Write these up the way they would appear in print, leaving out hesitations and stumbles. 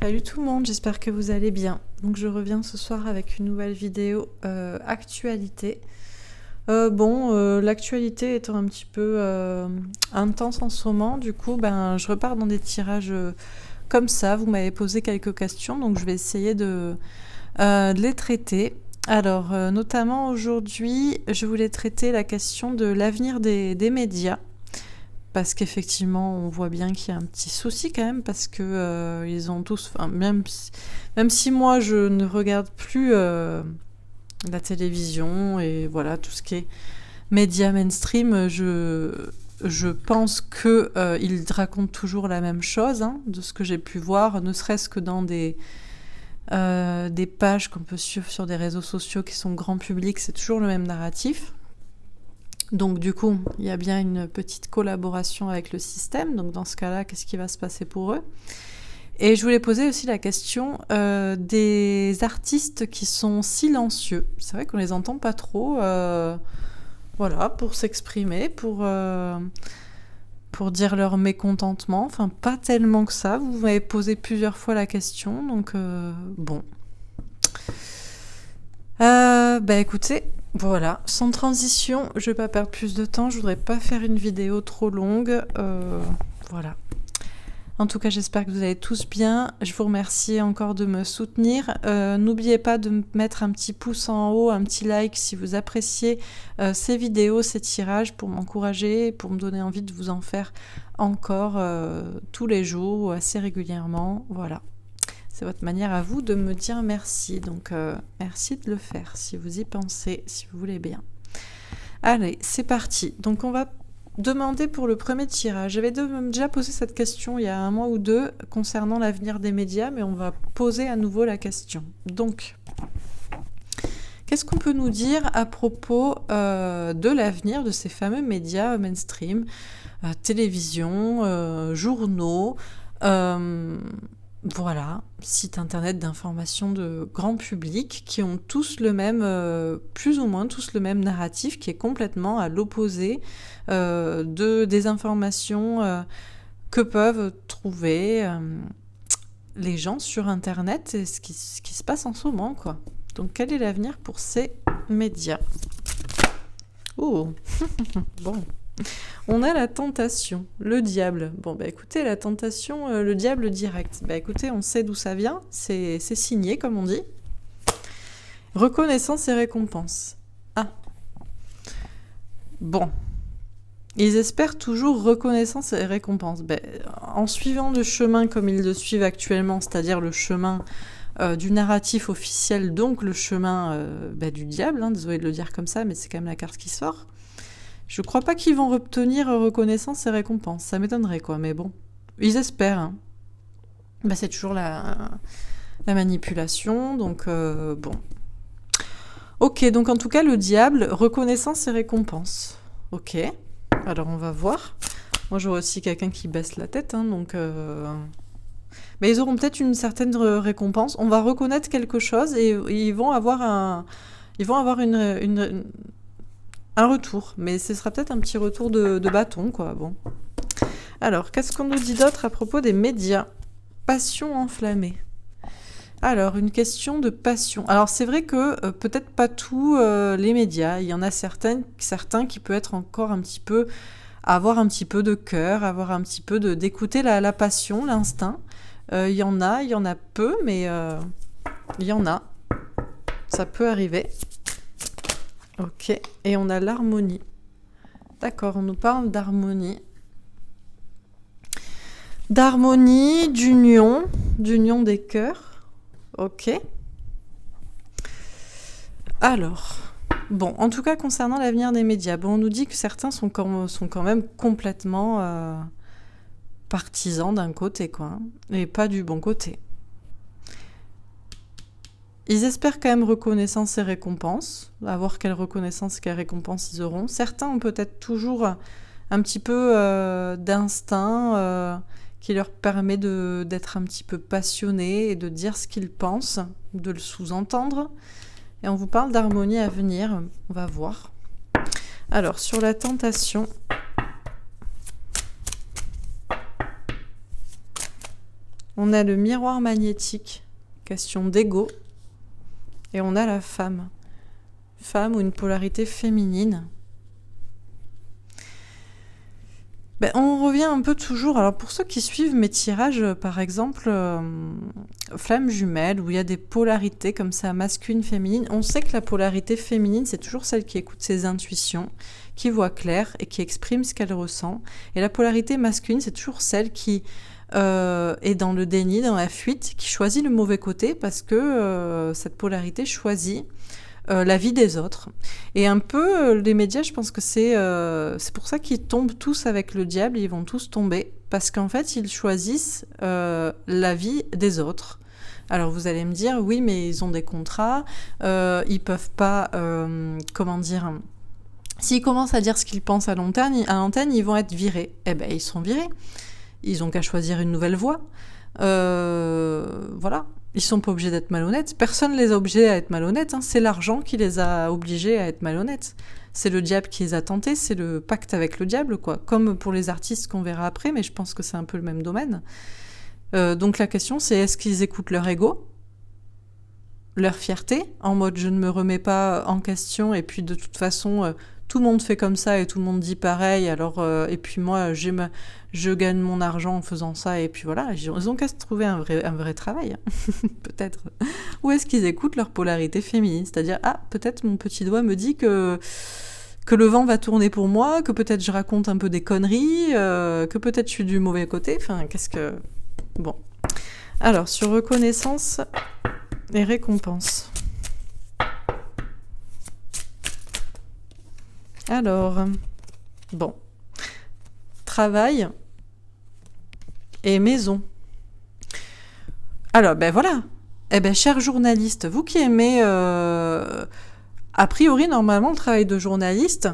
Salut tout le monde, j'espère que vous allez bien. Donc je reviens ce soir avec une nouvelle vidéo actualité. L'actualité étant un petit peu intense en ce moment, du coup je repars dans des tirages comme ça. Vous m'avez posé quelques questions, donc je vais essayer de les traiter. Alors notamment aujourd'hui, je voulais traiter la question de l'avenir des médias. Parce qu'effectivement, on voit bien qu'il y a un petit souci quand même, parce que ils ont tous, même si moi je ne regarde plus la télévision et voilà tout ce qui est médias mainstream, je pense que ils racontent toujours la même chose, hein, de ce que j'ai pu voir, ne serait-ce que dans des pages qu'on peut suivre sur des réseaux sociaux qui sont grand public, c'est toujours le même narratif. Donc du coup, il y a bien une petite collaboration avec le système. Donc dans ce cas-là, qu'est-ce qui va se passer pour eux? Et je voulais poser aussi la question des artistes qui sont silencieux. C'est vrai qu'on les entend pas trop, voilà, pour s'exprimer, pour dire leur mécontentement. Enfin, pas tellement que ça. Vous m'avez posé plusieurs fois la question, donc bon. Écoutez... Voilà, sans transition, je vais pas perdre plus de temps, je voudrais pas faire une vidéo trop longue, voilà. En tout cas, j'espère que vous allez tous bien, je vous remercie encore de me soutenir, n'oubliez pas de me mettre un petit pouce en haut, un petit like si vous appréciez ces vidéos, ces tirages, pour m'encourager, pour me donner envie de vous en faire encore tous les jours ou assez régulièrement, voilà. C'est votre manière à vous de me dire merci. Donc, merci de le faire si vous y pensez, si vous voulez bien. Allez, c'est parti. Donc, on va demander pour le premier tirage. J'avais déjà posé cette question il y a un mois ou deux concernant l'avenir des médias, mais on va poser à nouveau la question. Donc, qu'est-ce qu'on peut nous dire à propos de l'avenir de ces fameux médias mainstream, télévision, journaux, voilà, sites internet d'information de grand public qui ont tous le même, plus ou moins tous le même narratif qui est complètement à l'opposé des informations que peuvent trouver les gens sur internet et ce qui se passe en ce moment, quoi. Donc quel est l'avenir pour ces médias? Oh bon. On a la tentation, le diable. Bon, écoutez, la tentation, le diable direct. Écoutez, on sait d'où ça vient, c'est signé, comme on dit. Reconnaissance et récompense. Ah. Bon. Ils espèrent toujours reconnaissance et récompense. En suivant le chemin comme ils le suivent actuellement, c'est-à-dire le chemin du narratif officiel, donc le chemin du diable, hein, désolé de le dire comme ça, mais c'est quand même la carte qui sort. Je crois pas qu'ils vont obtenir reconnaissance et récompense. Ça m'étonnerait, quoi. Mais bon, ils espèrent. Hein. C'est toujours la manipulation. Donc, bon. Ok, donc en tout cas, le diable, reconnaissance et récompense. Ok. Alors, on va voir. Moi, j'aurai aussi quelqu'un qui baisse la tête. Hein, donc, mais ils auront peut-être une certaine récompense. On va reconnaître quelque chose et ils vont avoir un retour, mais ce sera peut-être un petit retour de bâton, quoi. Bon. Alors, qu'est-ce qu'on nous dit d'autre à propos des médias? Passion enflammée. Alors, une question de passion. Alors, c'est vrai que peut-être pas tous les médias. Il y en a certains qui peuvent être encore un petit peu... avoir un petit peu de cœur, avoir un petit peu d'écouter la passion, l'instinct. Il y en a peu, mais il y en a. Ça peut arriver. Ok, et on a l'harmonie. D'accord, on nous parle d'harmonie. D'harmonie, d'union des cœurs. Ok. Alors, bon, en tout cas, concernant l'avenir des médias, on nous dit que certains sont quand même complètement partisans d'un côté, quoi, et pas du bon côté. Ils espèrent quand même reconnaissance et récompense, à voir quelle reconnaissance et quelle récompense ils auront. Certains ont peut-être toujours un petit peu d'instinct qui leur permet d'être un petit peu passionnés et de dire ce qu'ils pensent, de le sous-entendre. Et on vous parle d'harmonie à venir, on va voir. Alors, sur la tentation... On a le miroir magnétique, question d'ego. Et on a la femme. Femme ou une polarité féminine. Ben, on revient un peu toujours. Alors pour ceux qui suivent mes tirages, par exemple, flamme jumelle, où il y a des polarités comme ça, masculine, féminine, on sait que la polarité féminine, c'est toujours celle qui écoute ses intuitions, qui voit clair et qui exprime ce qu'elle ressent. Et la polarité masculine, c'est toujours celle qui est dans le déni, dans la fuite, qui choisit le mauvais côté parce que cette polarité choisit la vie des autres. Et un peu, les médias, je pense que c'est pour ça qu'ils tombent tous avec le diable, ils vont tous tomber, parce qu'en fait, ils choisissent la vie des autres. Alors vous allez me dire, oui, mais ils ont des contrats, ils peuvent pas, comment dire... S'ils commencent à dire ce qu'ils pensent à l'antenne, ils vont être virés. Eh ben, ils seront virés. Ils ont qu'à choisir une nouvelle voie. Voilà. Ils sont pas obligés d'être malhonnêtes. Personne ne les a obligés à être malhonnêtes. Hein. C'est l'argent qui les a obligés à être malhonnêtes. C'est le diable qui les a tentés. C'est le pacte avec le diable, quoi. Comme pour les artistes qu'on verra après, mais je pense que c'est un peu le même domaine. Donc la question, c'est est-ce qu'ils écoutent leur ego, leur fierté, en mode je ne me remets pas en question, et puis de toute façon... tout le monde fait comme ça et tout le monde dit pareil, alors et puis moi je gagne mon argent en faisant ça, et puis voilà, ils ont qu'à se trouver un vrai travail, peut-être. Ou est-ce qu'ils écoutent leur polarité féminine, c'est-à-dire peut-être mon petit doigt me dit que le vent va tourner pour moi, que peut-être je raconte un peu des conneries, que peut-être je suis du mauvais côté, enfin qu'est-ce que... Bon. Alors, sur reconnaissance et récompense. Alors, bon, travail et maison. Alors, ben voilà. Eh ben, cher journaliste, vous qui aimez, a priori, normalement, le travail de journaliste,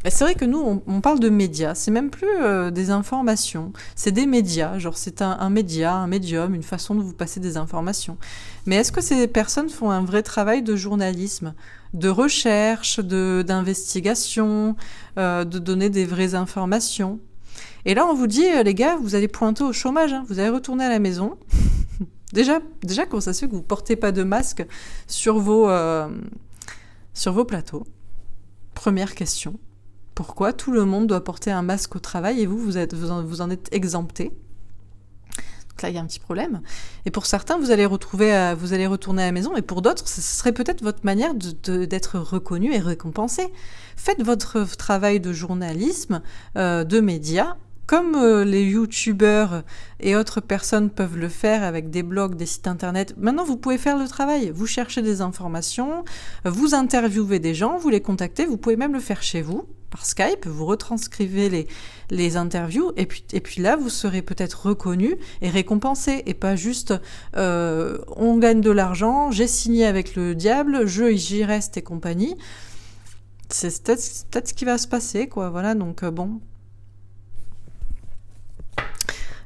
ben c'est vrai que nous, on parle de médias. C'est même plus des informations. C'est des médias. Genre, c'est un média, un médium, une façon de vous passer des informations. Mais est-ce que ces personnes font un vrai travail de journalisme, de recherche, d'investigation, de donner des vraies informations? Et là, on vous dit, les gars, vous allez pointer au chômage, hein, vous allez retourner à la maison. Déjà, comment ça se fait que vous ne portez pas de masque sur vos plateaux? Première question. Pourquoi tout le monde doit porter un masque au travail et vous en êtes exempté? Donc là, il y a un petit problème. Et pour certains, vous allez retourner à la maison, et pour d'autres, ce serait peut-être votre manière d'être reconnu et récompensé. Faites votre travail de journalisme, de médias, comme les youtubeurs et autres personnes peuvent le faire avec des blogs, des sites internet. Maintenant, vous pouvez faire le travail. Vous cherchez des informations, vous interviewez des gens, vous les contactez, vous pouvez même le faire chez vous, par Skype, vous retranscrivez les interviews, et puis là, vous serez peut-être reconnu et récompensé, et pas juste on gagne de l'argent, j'ai signé avec le diable, j'y reste et compagnie. C'est peut-être ce qui va se passer, quoi. Voilà, donc bon.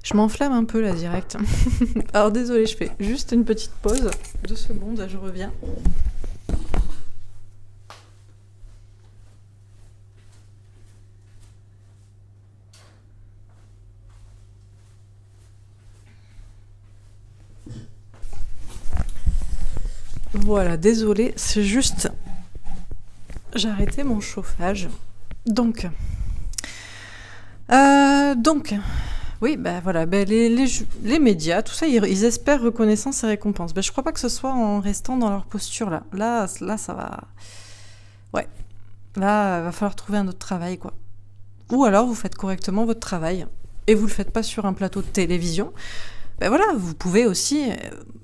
Je m'enflamme un peu là, direct. Alors désolé, je fais juste une petite pause. 2 secondes, je reviens. Voilà, désolé, c'est juste... J'ai arrêté mon chauffage. Donc... Oui, ben voilà, les médias, tout ça, ils espèrent reconnaissance et récompense. Ben, je crois pas que ce soit en restant dans leur posture là. Là, ça va... Ouais. Là, il va falloir trouver un autre travail, quoi. Ou alors, vous faites correctement votre travail. Et vous le faites pas sur un plateau de télévision. Ben voilà, vous pouvez aussi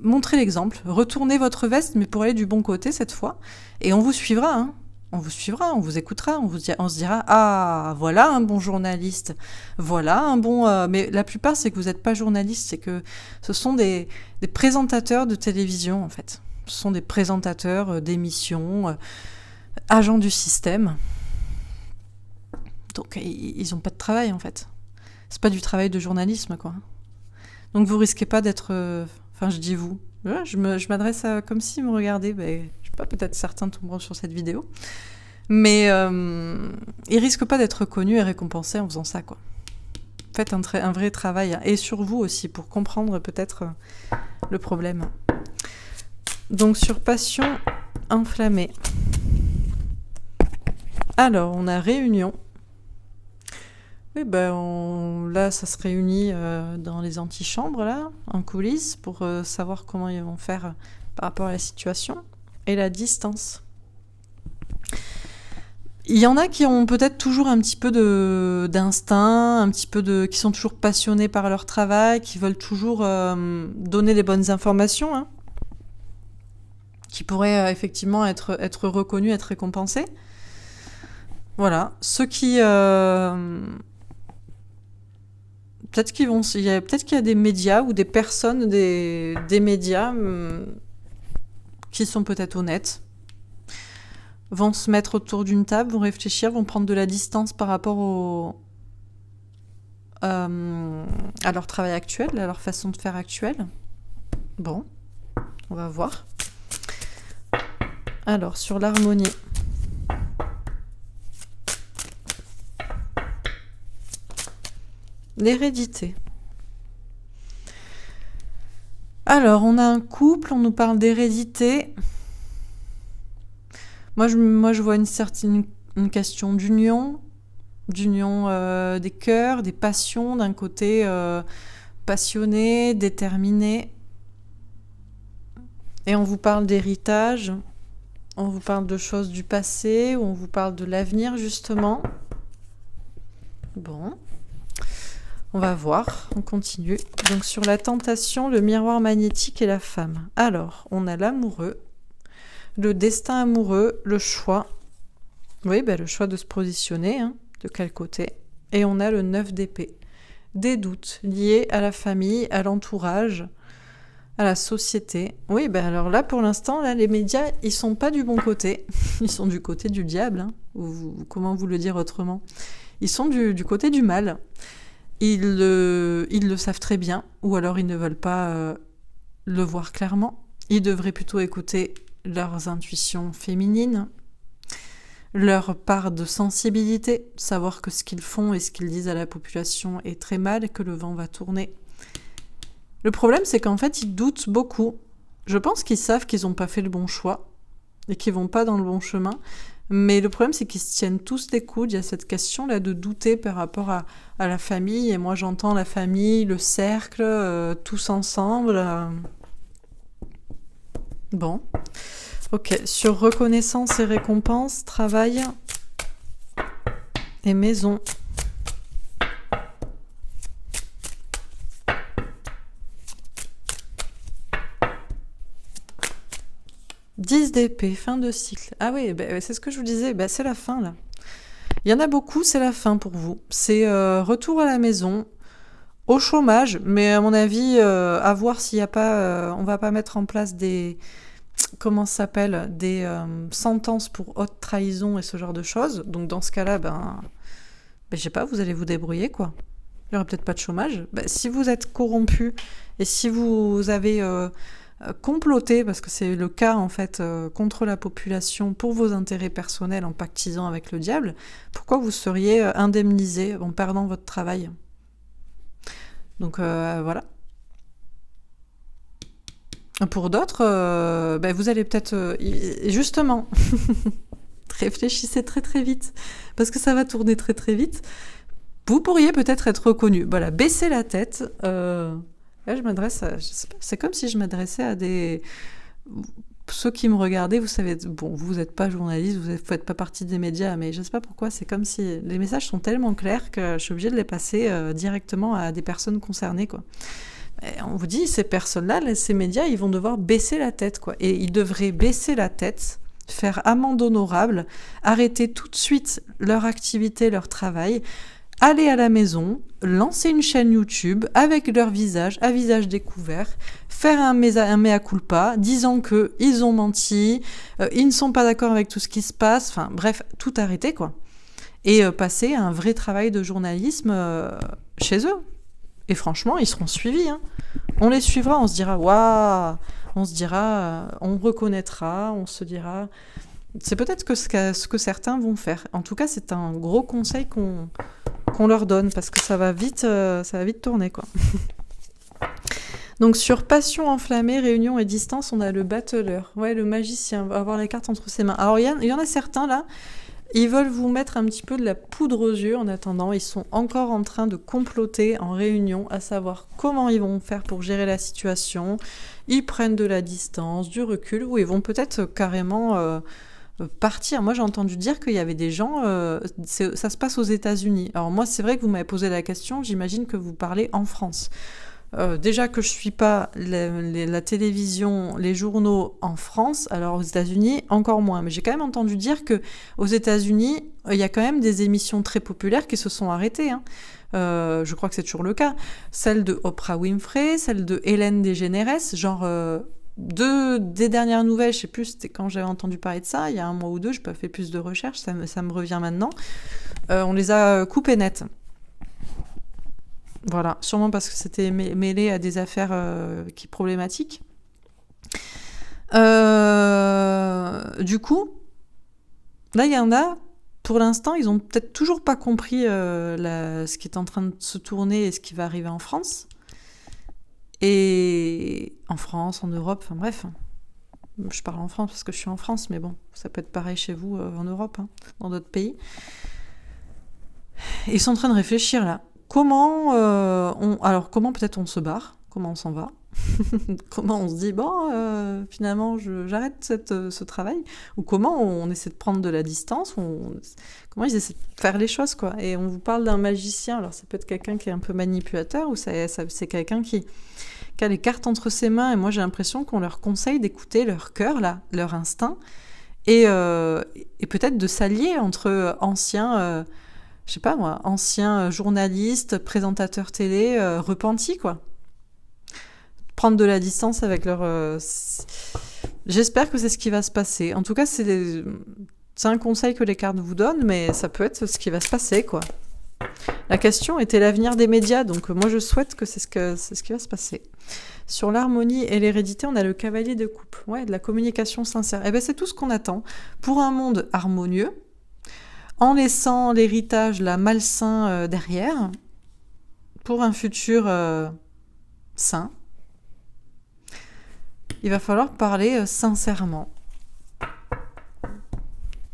montrer l'exemple. Retournez votre veste, mais pour aller du bon côté cette fois. Et on vous suivra, hein. On vous suivra, on vous écoutera, on se dira « Ah, voilà un bon journaliste, voilà un bon... » Mais la plupart, c'est que vous n'êtes pas journaliste, c'est que ce sont des présentateurs de télévision, en fait. Ce sont des présentateurs d'émissions, agents du système. Donc, ils n'ont pas de travail, en fait. C'est pas du travail de journalisme, quoi. Donc, vous risquez pas d'être... Enfin, je dis vous. Je m'adresse à... Comme s'ils me regardaient, peut-être certains tomberont sur cette vidéo, mais ils risquent pas d'être reconnus et récompensés en faisant ça, quoi. faites un vrai travail, hein, et sur vous aussi, pour comprendre peut-être le problème. Donc sur passion enflammée. Alors, on a réunion. Oui, ben là, ça se réunit dans les antichambres, là, en coulisses, pour savoir comment ils vont faire par rapport à la situation. Et la distance. Il y en a qui ont peut-être toujours un petit peu d'instinct, un petit peu qui sont toujours passionnés par leur travail, qui veulent toujours donner les bonnes informations, hein, qui pourraient effectivement être reconnus, être récompensés. Voilà. Ceux qui... peut-être qu'il y a des médias ou des personnes des médias qui sont peut-être honnêtes, vont se mettre autour d'une table, vont réfléchir, vont prendre de la distance par rapport à leur travail actuel, à leur façon de faire actuelle. Bon, on va voir. Alors, sur l'harmonie. L'hérédité. Alors, on a un couple, on nous parle d'hérédité. Moi, je vois une question d'union des cœurs, des passions, d'un côté passionné, déterminé. Et on vous parle d'héritage, on vous parle de choses du passé, ou on vous parle de l'avenir, justement. Bon, on va voir, on continue. Donc sur la tentation, le miroir magnétique et la femme. Alors, on a l'amoureux, le destin amoureux, le choix. Oui, le choix de se positionner, hein, de quel côté. Et on a le 9 d'épée. Des doutes liés à la famille, à l'entourage, à la société. Oui, alors là, pour l'instant, là, les médias, ils sont pas du bon côté. Ils sont du côté du diable, hein, ou comment vous le dire autrement. Ils sont du côté du mal. Ils le savent très bien, ou alors ils ne veulent pas le voir clairement. Ils devraient plutôt écouter leurs intuitions féminines, leur part de sensibilité, savoir que ce qu'ils font et ce qu'ils disent à la population est très mal et que le vent va tourner. Le problème, c'est qu'en fait, ils doutent beaucoup. Je pense qu'ils savent qu'ils n'ont pas fait le bon choix et qu'ils vont pas dans le bon chemin. Mais le problème, c'est qu'ils se tiennent tous les coudes. Il y a cette question-là de douter par rapport à la famille. Et moi, j'entends la famille, le cercle, tous ensemble. Bon. Ok. Sur reconnaissance et récompense, travail et maison. « 10 d'épée, fin de cycle. » Ah oui, c'est ce que je vous disais, c'est la fin, là. Il y en a beaucoup, c'est la fin pour vous. C'est retour à la maison, au chômage, mais à mon avis, à voir s'il n'y a pas... on va pas mettre en place des... Comment ça s'appelle ? Des sentences pour haute trahison et ce genre de choses. Donc dans ce cas-là, je sais pas, vous allez vous débrouiller, quoi. Il n'y aura peut-être pas de chômage. Si vous êtes corrompu et si vous avez... comploter, parce que c'est le cas en fait, contre la population pour vos intérêts personnels en pactisant avec le diable, pourquoi vous seriez indemnisé en perdant votre travail ? Donc voilà. Pour d'autres, vous allez peut-être... justement, réfléchissez très très vite, parce que ça va tourner très très vite. Vous pourriez peut-être être reconnu. Voilà, baissez la tête. Là, je m'adresse à... Je sais pas, c'est comme si je m'adressais à des... Ceux qui me regardaient, vous savez... Bon, vous n'êtes pas journaliste, vous ne faites pas partie des médias, mais je ne sais pas pourquoi, c'est comme si... Les messages sont tellement clairs que je suis obligée de les passer directement à des personnes concernées, quoi. Et on vous dit, ces personnes-là, ces médias, ils vont devoir baisser la tête, quoi. Et ils devraient baisser la tête, faire amende honorable, arrêter tout de suite leur activité, leur travail... aller à la maison, lancer une chaîne YouTube avec leur visage, à visage découvert, faire un mea culpa, disant qu'ils ont menti, ils ne sont pas d'accord avec tout ce qui se passe, enfin bref, tout arrêter, quoi. Et passer à un vrai travail de journalisme chez eux. Et franchement, ils seront suivis, hein. On les suivra, on se dira, waouh, on se dira, on reconnaîtra, on se dira... C'est peut-être ce que certains vont faire. En tout cas, c'est un gros conseil qu'on qu'on leur donne, parce que ça va vite tourner, quoi. Donc sur passion enflammée, réunion et distance, on a le battleur. Ouais, le magicien va avoir les cartes entre ses mains. Alors il y en a certains là, ils veulent vous mettre un petit peu de la poudre aux yeux en attendant. Ils sont encore en train de comploter en réunion, à savoir comment ils vont faire pour gérer la situation. Ils prennent de la distance, du recul, ou ils vont peut-être carrément partir. Moi j'ai entendu dire qu'il y avait des gens, ça se passe aux États-Unis. Alors moi c'est vrai que vous m'avez posé la question, j'imagine que vous parlez en France. Déjà que je suis pas la télévision, les journaux en France, alors aux États-Unis encore moins. Mais j'ai quand même entendu dire que aux États-Unis, il y a quand même des émissions très populaires qui se sont arrêtées. Hein. Je crois que c'est toujours le cas. Celle de Oprah Winfrey, celle de Hélène DeGeneres, genre des dernières nouvelles, je sais plus, c'était quand j'avais entendu parler de ça, il y a un mois ou deux, je n'ai pas fait plus de recherches, ça me revient maintenant. On les a coupées nettes. Voilà, sûrement parce que c'était mêlé à des affaires problématiques. Du coup, là, il y en a, pour l'instant, ils ont peut-être toujours pas compris ce qui est en train de se tourner et ce qui va arriver en France. Et en France, en Europe, enfin bref. Je parle en France parce que je suis en France, mais bon, ça peut être pareil chez vous en Europe, hein, dans d'autres pays. Et ils sont en train de réfléchir là. Comment peut-être on se barre, comment on s'en va, comment on se dit bon finalement j'arrête ce travail, ou comment on essaie de prendre de la distance, comment ils essaient de faire les choses quoi. Et on vous parle d'un magicien, alors ça peut être quelqu'un qui est un peu manipulateur, ou c'est quelqu'un qui a les cartes entre ses mains, et moi j'ai l'impression qu'on leur conseille d'écouter leur cœur là, leur instinct, et peut-être de s'allier entre anciens je sais pas moi, anciens journalistes, présentateurs télé, repentis, quoi. Prendre de la distance avec leur... J'espère que c'est ce qui va se passer. En tout cas, c'est un conseil que les cartes vous donnent, mais ça peut être ce qui va se passer, quoi. La question était l'avenir des médias, donc moi je souhaite que c'est ce qui va se passer. Sur l'harmonie et l'hérédité, on a le cavalier de coupe. Ouais, de la communication sincère. Eh bien, c'est tout ce qu'on attend pour un monde harmonieux, en laissant l'héritage là, malsain derrière, pour un futur sain. Il va falloir parler sincèrement.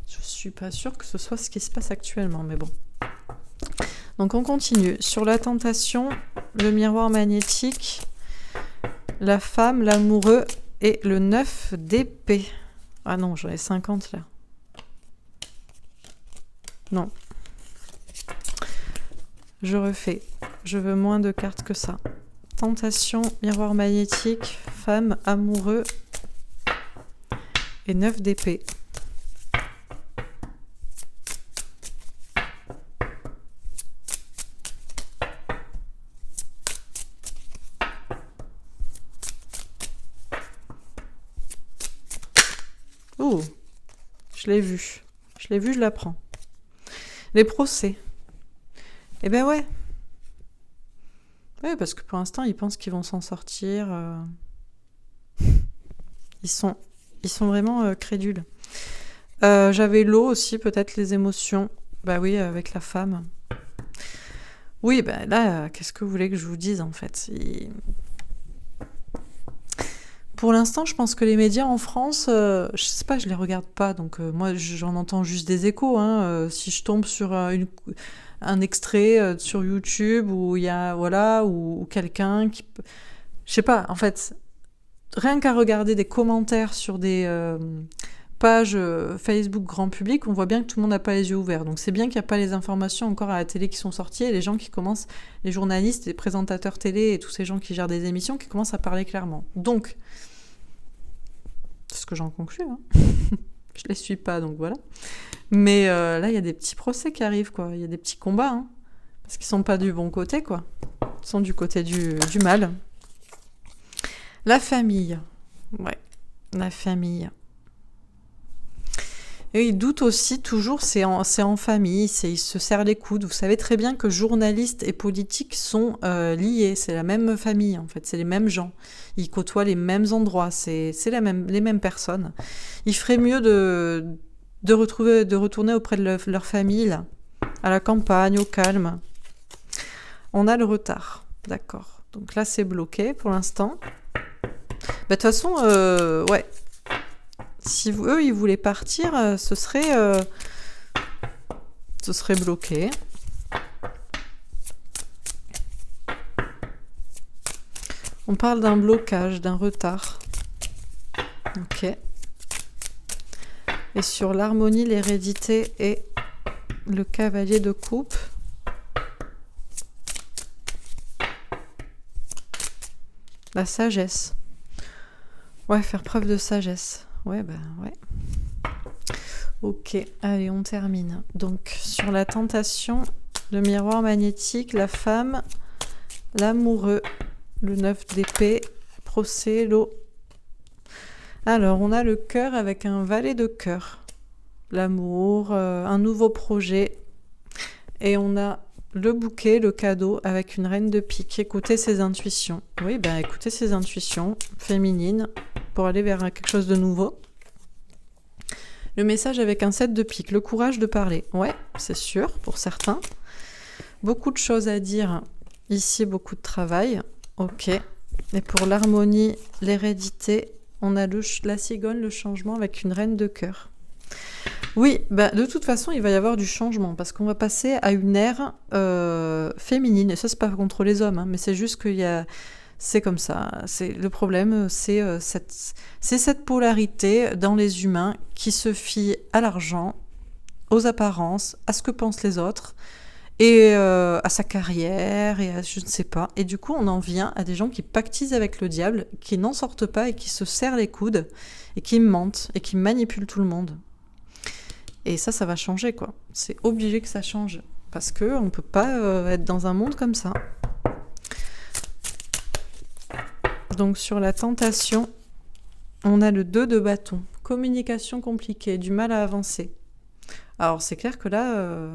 Je suis pas sûre que ce soit ce qui se passe actuellement, mais bon. Donc on continue. Sur la tentation, le miroir magnétique, la femme, l'amoureux et le 9 d'épée. Ah non, j'en ai 50 là. Non. Je refais. Je veux moins de cartes que ça. Tentation, miroir magnétique, femme, amoureux et 9 d'épée. Oh, je l'ai vu. Je la prends. Les procès. Eh ben ouais. Ouais, parce que pour l'instant, ils pensent qu'ils vont s'en sortir. Ils sont vraiment crédules. J'avais l'eau aussi, peut-être les émotions. Bah oui, avec la femme. Oui, ben là, qu'est-ce que vous voulez que je vous dise, en fait? Pour l'instant, je pense que les médias en France, je sais pas, je les regarde pas, donc moi j'en entends juste des échos. Hein, si je tombe sur un extrait sur YouTube où il y a ou quelqu'un qui, je sais pas, en fait, rien qu'à regarder des commentaires sur des pages Facebook grand public, on voit bien que tout le monde n'a pas les yeux ouverts. Donc c'est bien qu'il n'y a pas les informations encore à la télé qui sont sorties, et les gens qui commencent, les journalistes, les présentateurs télé et tous ces gens qui gèrent des émissions qui commencent à parler clairement. Donc c'est ce que j'en conclus. Hein. Je les suis pas, donc voilà. Mais là, il y a des petits procès qui arrivent, quoi. Il y a des petits combats, hein, parce qu'ils sont pas du bon côté, quoi. Ils sont du côté du mal. La famille. Ouais, la famille. Et ils doutent aussi toujours, c'est en famille, ils se serrent les coudes. Vous savez très bien que journalistes et politiques sont liés, c'est la même famille en fait, c'est les mêmes gens. Ils côtoient les mêmes endroits, c'est les mêmes personnes. Ils feraient mieux de retourner auprès de leur famille, là, à la campagne, au calme, On a le retard, d'accord. Donc là, c'est bloqué pour l'instant. De toute façon, ouais. Si eux, ils voulaient partir, ce serait bloqué. On parle d'un blocage, d'un retard. Ok. Et sur l'harmonie, l'hérédité et le cavalier de coupe. La sagesse. Ouais, faire preuve de sagesse. Ouais, ben ouais. Ok, allez, on termine. Donc, sur la tentation, le miroir magnétique, la femme, l'amoureux, le 9 d'épée, procès, l'eau. Alors, on a le cœur avec un valet de cœur. L'amour, un nouveau projet. Et on a le bouquet, le cadeau, avec une reine de pique. Écoutez ses intuitions. Oui, ben écoutez ses intuitions féminines pour aller vers quelque chose de nouveau. Le message avec un 7 de pique, le courage de parler. Ouais, c'est sûr, pour certains. Beaucoup de choses à dire. Ici, beaucoup de travail. Ok. Et pour l'harmonie, l'hérédité, on a la cigogne, le changement avec une reine de cœur. Oui, bah, de toute façon, il va y avoir du changement parce qu'on va passer à une ère féminine. Et ça, c'est pas contre les hommes, hein, mais c'est juste qu'il y a... C'est comme ça. Le problème, c'est cette polarité dans les humains qui se fie à l'argent, aux apparences, à ce que pensent les autres, et à sa carrière, et à je ne sais pas. Et du coup, on en vient à des gens qui pactisent avec le diable, qui n'en sortent pas et qui se serrent les coudes, et qui mentent, et qui manipulent tout le monde. Et ça va changer, quoi. C'est obligé que ça change. Parce qu'on ne peut pas être dans un monde comme ça. Donc sur la tentation, on a le 2 de bâton. Communication compliquée, du mal à avancer. Alors c'est clair que là,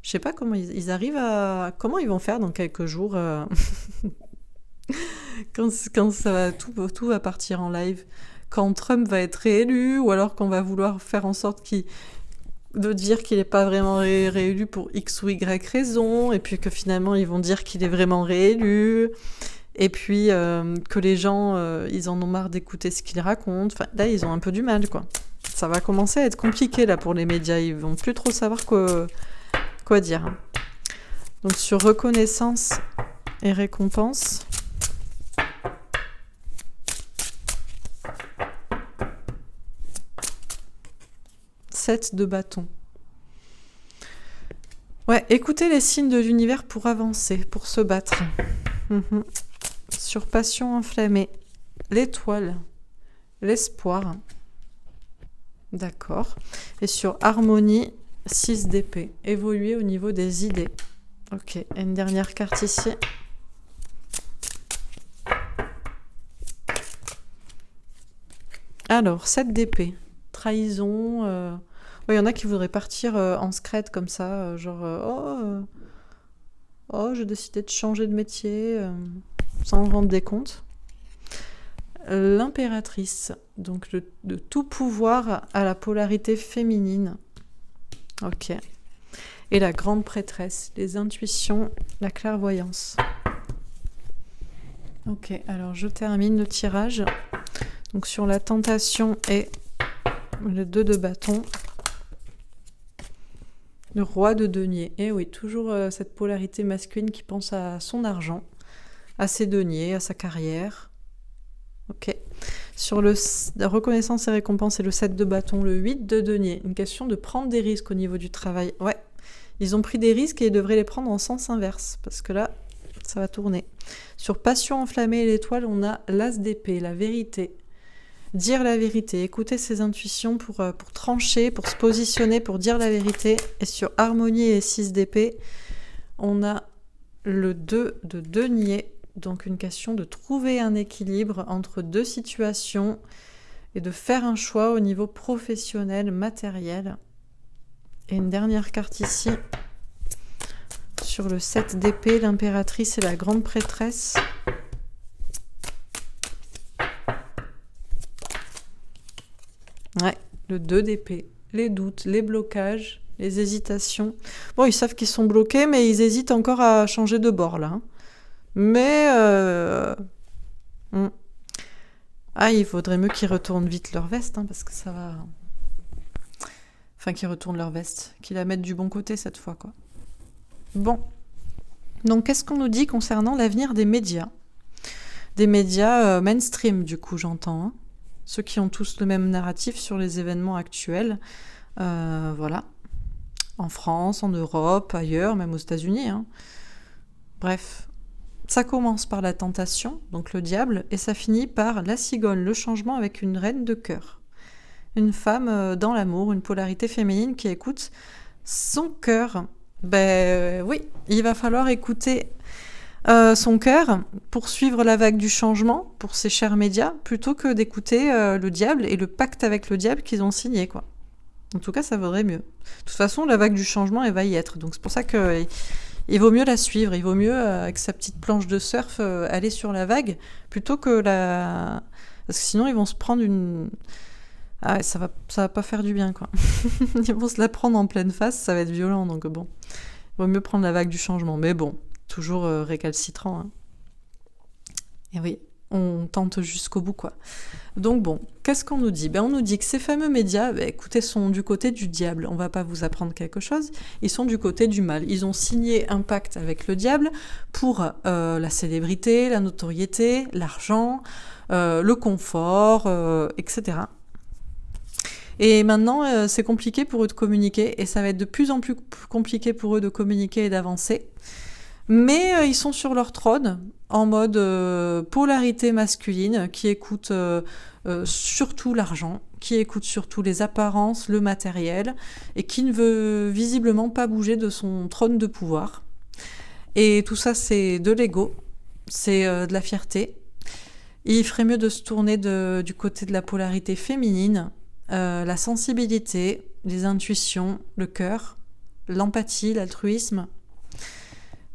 je sais pas comment ils arrivent à... Comment ils vont faire dans quelques jours quand ça va, tout va partir en live. Quand Trump va être réélu, ou alors qu'on va vouloir faire en sorte de dire qu'il n'est pas vraiment réélu pour X ou Y raison, et puis que finalement ils vont dire qu'il est vraiment réélu... Et puis que les gens, ils en ont marre d'écouter ce qu'ils racontent. Enfin, là, ils ont un peu du mal, quoi. Ça va commencer à être compliqué, là, pour les médias. Ils vont plus trop savoir quoi dire. Donc, sur reconnaissance et récompense. Sept de bâton. Ouais, écoutez les signes de l'univers pour avancer, pour se battre. Sur passion enflammée, l'étoile, l'espoir. D'accord. Et sur harmonie, 6 d'épée. Évoluer au niveau des idées. Ok. Et une dernière carte ici. Alors, 7 d'épée. Trahison. Il y en a qui voudraient partir en secrète comme ça. Oh, j'ai décidé de changer de métier. Sans rendre des comptes. L'impératrice, donc de tout pouvoir à la polarité féminine. Ok. Et la grande prêtresse, les intuitions, la clairvoyance. Ok, alors je termine le tirage. Donc sur la tentation et le 2 de bâton. Le roi de denier. Et oui, toujours cette polarité masculine qui pense à son argent, à ses deniers, à sa carrière. Ok. Sur la reconnaissance et récompense et le 7 de bâton, le 8 de denier. Une question de prendre des risques au niveau du travail. Ouais, ils ont pris des risques et ils devraient les prendre en sens inverse. Parce que là, ça va tourner. Sur passion enflammée et l'étoile, on a l'as d'épée, la vérité. Dire la vérité, écouter ses intuitions pour trancher, pour se positionner, pour dire la vérité. Et sur harmonie et 6 d'épée, on a le 2 de denier. Donc une question de trouver un équilibre entre deux situations et de faire un choix au niveau professionnel, matériel. Et une dernière carte ici, sur le 7 d'épée, l'impératrice et la grande prêtresse. Ouais, le 2 d'épée, les doutes, les blocages les hésitations. Bon, ils savent qu'ils sont bloqués, mais ils hésitent encore à changer de bord, là. Hein. Mais... Ah, il vaudrait mieux qu'ils retournent vite leur veste, hein, parce que ça va... Enfin, qu'ils retournent leur veste, qu'ils la mettent du bon côté cette fois, quoi. Bon. Donc, qu'est-ce qu'on nous dit concernant l'avenir des médias ? Des médias mainstream, du coup, j'entends. Hein. Ceux qui ont tous le même narratif sur les événements actuels. Voilà. En France, en Europe, ailleurs, même aux États-Unis. Hein. Bref. Ça commence par la tentation, donc le diable, et ça finit par la cigogne, le changement avec une reine de cœur. Une femme dans l'amour, une polarité féminine qui écoute son cœur. Ben oui, il va falloir écouter son cœur pour suivre la vague du changement pour ces chers médias, plutôt que d'écouter le diable et le pacte avec le diable qu'ils ont signé, quoi. En tout cas, ça vaudrait mieux. De toute façon, la vague du changement, elle va y être. Donc c'est pour ça que il vaut mieux la suivre. Il vaut mieux, avec sa petite planche de surf, aller sur la vague, plutôt que la... Parce que sinon, ils vont se prendre une... Ah ouais, ça va pas faire du bien, quoi. Ils vont se la prendre en pleine face, ça va être violent, donc bon. Il vaut mieux prendre la vague du changement. Mais bon, toujours récalcitrant. Hein. Et oui, on tente jusqu'au bout, quoi. Donc bon, qu'est-ce qu'on nous dit ? Ben, on nous dit que ces fameux médias, écoutez, sont du côté du diable. On va pas vous apprendre quelque chose. Ils sont du côté du mal. Ils ont signé un pacte avec le diable pour la célébrité, la notoriété, l'argent, le confort, etc. Et maintenant, c'est compliqué pour eux de communiquer, et ça va être de plus en plus compliqué pour eux de communiquer et d'avancer. Mais ils sont sur leur trône, en mode polarité masculine, qui écoute surtout l'argent, qui écoute surtout les apparences, le matériel, et qui ne veut visiblement pas bouger de son trône de pouvoir. Et tout ça, c'est de l'ego, c'est de la fierté. Il ferait mieux de se tourner du côté de la polarité féminine, la sensibilité, les intuitions, le cœur, l'empathie, l'altruisme.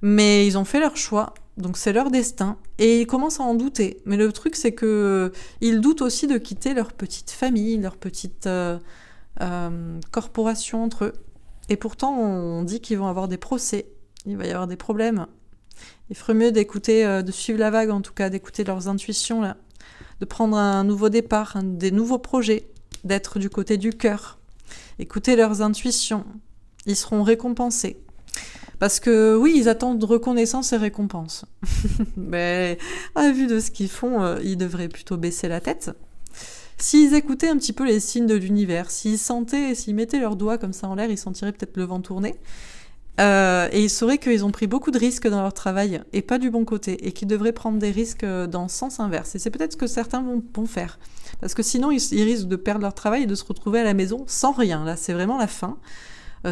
Mais ils ont fait leur choix, donc c'est leur destin, et ils commencent à en douter. Mais le truc, c'est que ils doutent aussi de quitter leur petite famille, leur petite corporation entre eux. Et pourtant, on dit qu'ils vont avoir des procès, il va y avoir des problèmes. Il ferait mieux d'écouter, de suivre la vague, en tout cas, d'écouter leurs intuitions, là, de prendre un nouveau départ, des nouveaux projets, d'être du côté du cœur. Écouter leurs intuitions. Ils seront récompensés. Parce que oui, ils attendent reconnaissance et récompense. Mais à vue de ce qu'ils font, ils devraient plutôt baisser la tête. S'ils écoutaient un petit peu les signes de l'univers, s'ils sentaient, s'ils mettaient leurs doigts comme ça en l'air, ils sentiraient peut-être le vent tourner. Et ils sauraient qu'ils ont pris beaucoup de risques dans leur travail, et pas du bon côté, et qu'ils devraient prendre des risques dans le sens inverse. Et c'est peut-être ce que certains vont faire. Parce que sinon, ils risquent de perdre leur travail et de se retrouver à la maison sans rien. Là, c'est vraiment la fin.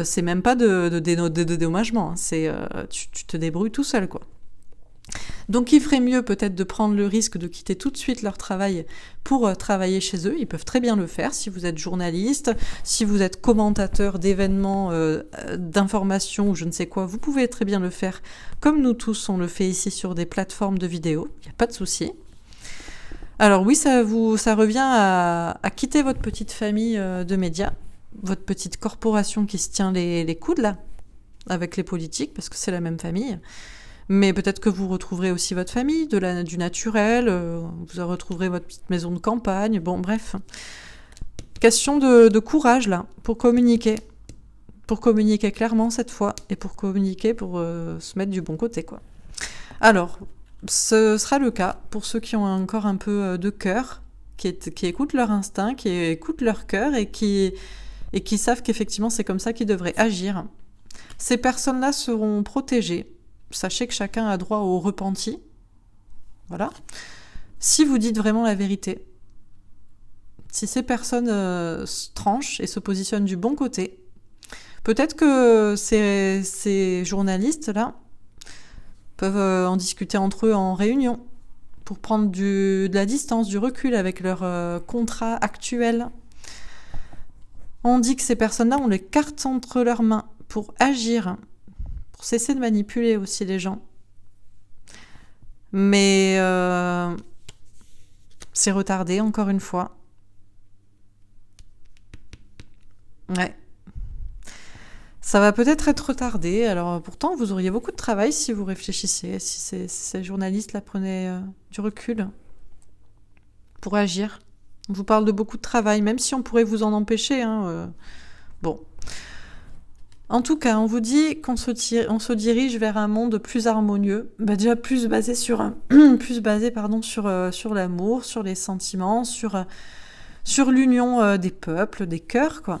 C'est même pas de dédommagement. Hein. C'est, tu te débrouilles tout seul, quoi. Donc il ferait mieux peut-être de prendre le risque de quitter tout de suite leur travail pour travailler chez eux. Ils peuvent très bien le faire si vous êtes journaliste, si vous êtes commentateur d'événements, d'informations ou je ne sais quoi, vous pouvez très bien le faire comme nous tous on le fait ici sur des plateformes de vidéos, il n'y a pas de souci. Alors oui, ça revient à quitter votre petite famille de médias, votre petite corporation qui se tient les coudes là, avec les politiques, parce que c'est la même famille. Mais peut-être que vous retrouverez aussi votre famille, du naturel, vous retrouverez votre petite maison de campagne, bon bref. Question de courage là, pour communiquer clairement cette fois, et pour communiquer, pour se mettre du bon côté, quoi. Alors, ce sera le cas pour ceux qui ont encore un peu de cœur, qui écoutent leur instinct, qui écoutent leur cœur, et qui savent qu'effectivement c'est comme ça qu'ils devraient agir. Ces personnes-là seront protégées. Sachez que chacun a droit au repenti. Voilà. Si vous dites vraiment la vérité, si ces personnes se tranchent et se positionnent du bon côté, peut-être que ces journalistes-là peuvent en discuter entre eux en réunion pour prendre de la distance, du recul avec leur contrat actuel. On dit que ces personnes-là ont les cartes entre leurs mains pour agir, pour cesser de manipuler aussi les gens. Mais c'est retardé, encore une fois. Ouais. Ça va peut-être être retardé. Alors pourtant, vous auriez beaucoup de travail si vous réfléchissez, si ces journalistes là prenaient du recul pour agir. On vous parle de beaucoup de travail, même si on pourrait vous en empêcher. Bon. En tout cas, on vous dit qu'on se dirige vers un monde plus harmonieux, déjà plus basé sur l'amour, sur les sentiments, sur l'union des peuples, des cœurs, quoi.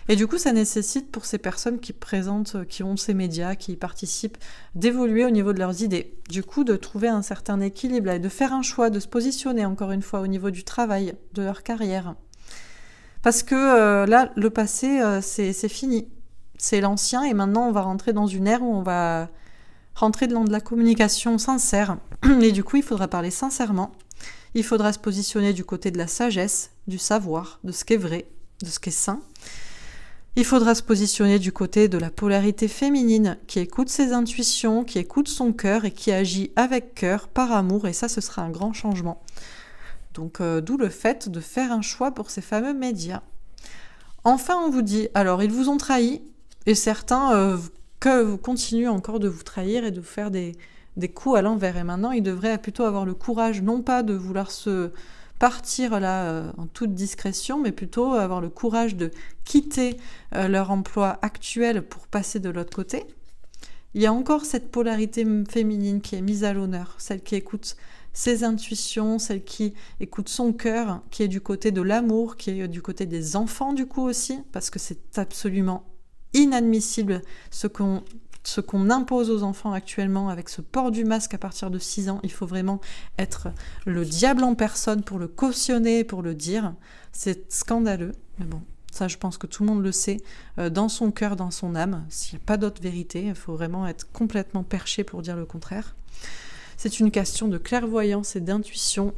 Et du coup, ça nécessite pour ces personnes qui ont ces médias, qui y participent, d'évoluer au niveau de leurs idées. Du coup, de trouver un certain équilibre et de faire un choix, de se positionner encore une fois au niveau du travail, de leur carrière. Parce que là, le passé, c'est fini. C'est l'ancien et maintenant, on va rentrer dans une ère où on va rentrer dans de la communication sincère. Et du coup, il faudra parler sincèrement. Il faudra se positionner du côté de la sagesse, du savoir, de ce qui est vrai, de ce qui est sain. Il faudra se positionner du côté de la polarité féminine, qui écoute ses intuitions, qui écoute son cœur et qui agit avec cœur, par amour, et ça, ce sera un grand changement. Donc, d'où le fait de faire un choix pour ces fameux médias. Enfin, on vous dit, alors, ils vous ont trahi, et certains continuent encore de vous trahir et de vous faire des coups à l'envers. Et maintenant, ils devraient plutôt avoir le courage, non pas de vouloir se partir là en toute discrétion, mais plutôt avoir le courage de quitter leur emploi actuel pour passer de l'autre côté. Il y a encore cette polarité féminine qui est mise à l'honneur, celle qui écoute ses intuitions, celle qui écoute son cœur, qui est du côté de l'amour, qui est du côté des enfants du coup aussi, parce que c'est absolument inadmissible ce qu'on impose aux enfants actuellement avec ce port du masque à partir de 6 ans. Il faut vraiment être le diable en personne pour le cautionner, pour le dire. C'est scandaleux, mais bon, ça je pense que tout le monde le sait, dans son cœur, dans son âme. S'il n'y a pas d'autre vérité, il faut vraiment être complètement perché pour dire le contraire. C'est une question de clairvoyance et d'intuition.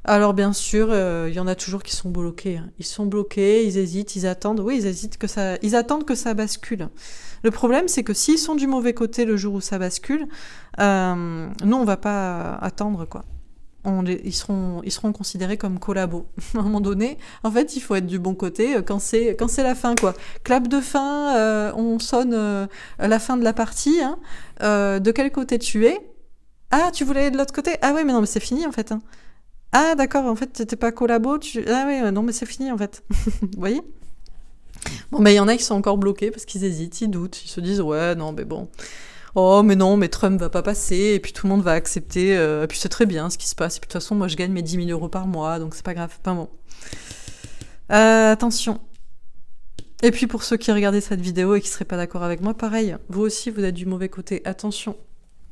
Alors bien sûr, il y en a toujours qui sont bloqués. Ils sont bloqués, ils hésitent, ils attendent. Oui, ils attendent que ça bascule. Le problème, c'est que s'ils sont du mauvais côté le jour où ça bascule, nous, on va pas attendre, quoi. Ils seront considérés comme collabos. À un moment donné, en fait, il faut être du bon côté quand c'est la fin, quoi. Clap de fin, on sonne la fin de la partie. De quel côté tu es ? Ah, tu voulais aller de l'autre côté ? Ah ouais, mais non, mais c'est fini, en fait. Ah d'accord, en fait, t'étais pas collabo, Ah ouais, non mais c'est fini en fait. Vous voyez ? Bon, mais il y en a qui sont encore bloqués parce qu'ils hésitent, ils doutent, ils se disent ouais, non mais bon. Oh mais non, mais Trump va pas passer, et puis tout le monde va accepter, et puis c'est très bien ce qui se passe, et puis de toute façon, moi je gagne mes 10 000 € par mois, donc c'est pas grave, enfin bon. Attention. Et puis pour ceux qui regardaient cette vidéo et qui seraient pas d'accord avec moi, pareil, vous aussi vous êtes du mauvais côté, attention.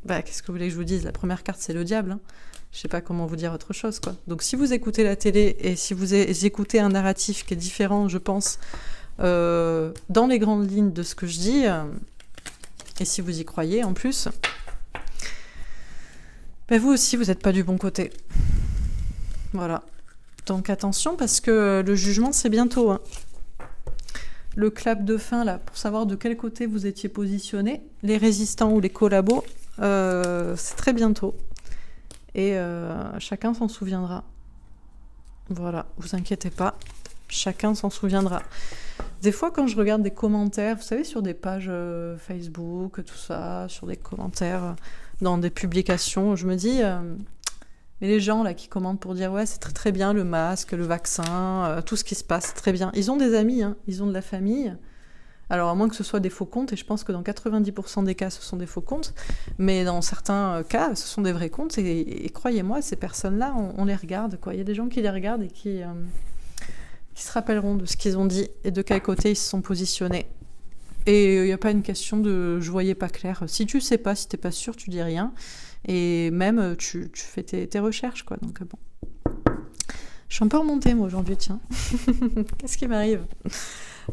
Qu'est-ce que vous voulez que je vous dise ? La première carte c'est le diable, hein. Je sais pas comment vous dire autre chose, quoi. Donc si vous écoutez la télé et si vous écoutez un narratif qui est différent, je pense, dans les grandes lignes de ce que je dis, et si vous y croyez en plus, vous aussi vous n'êtes pas du bon côté. Voilà. Donc attention parce que le jugement c'est bientôt. Hein. Le clap de fin là, pour savoir de quel côté vous étiez positionné, les résistants ou les collabos, c'est très bientôt. Et chacun s'en souviendra. Voilà, vous inquiétez pas, chacun s'en souviendra. Des fois, quand je regarde des commentaires, vous savez, sur des pages Facebook, tout ça, sur des commentaires dans des publications, je me dis, mais les gens là qui commentent pour dire ouais, c'est très très bien le masque, le vaccin, tout ce qui se passe, très bien. Ils ont des amis, hein, ils ont de la famille. Alors, à moins que ce soit des faux comptes, et je pense que dans 90% des cas, ce sont des faux comptes, mais dans certains cas, ce sont des vrais comptes, et croyez-moi, ces personnes-là, on les regarde, quoi. Il y a des gens qui les regardent et qui se rappelleront de ce qu'ils ont dit et de quel côté ils se sont positionnés. Et il n'y a pas une question de « je voyais pas clair ». Si tu sais pas, si t'es pas sûr, tu dis rien, et même tu fais tes recherches, quoi. Donc bon. Je suis un peu remontée, moi, aujourd'hui, tiens. Qu'est-ce qui m'arrive ?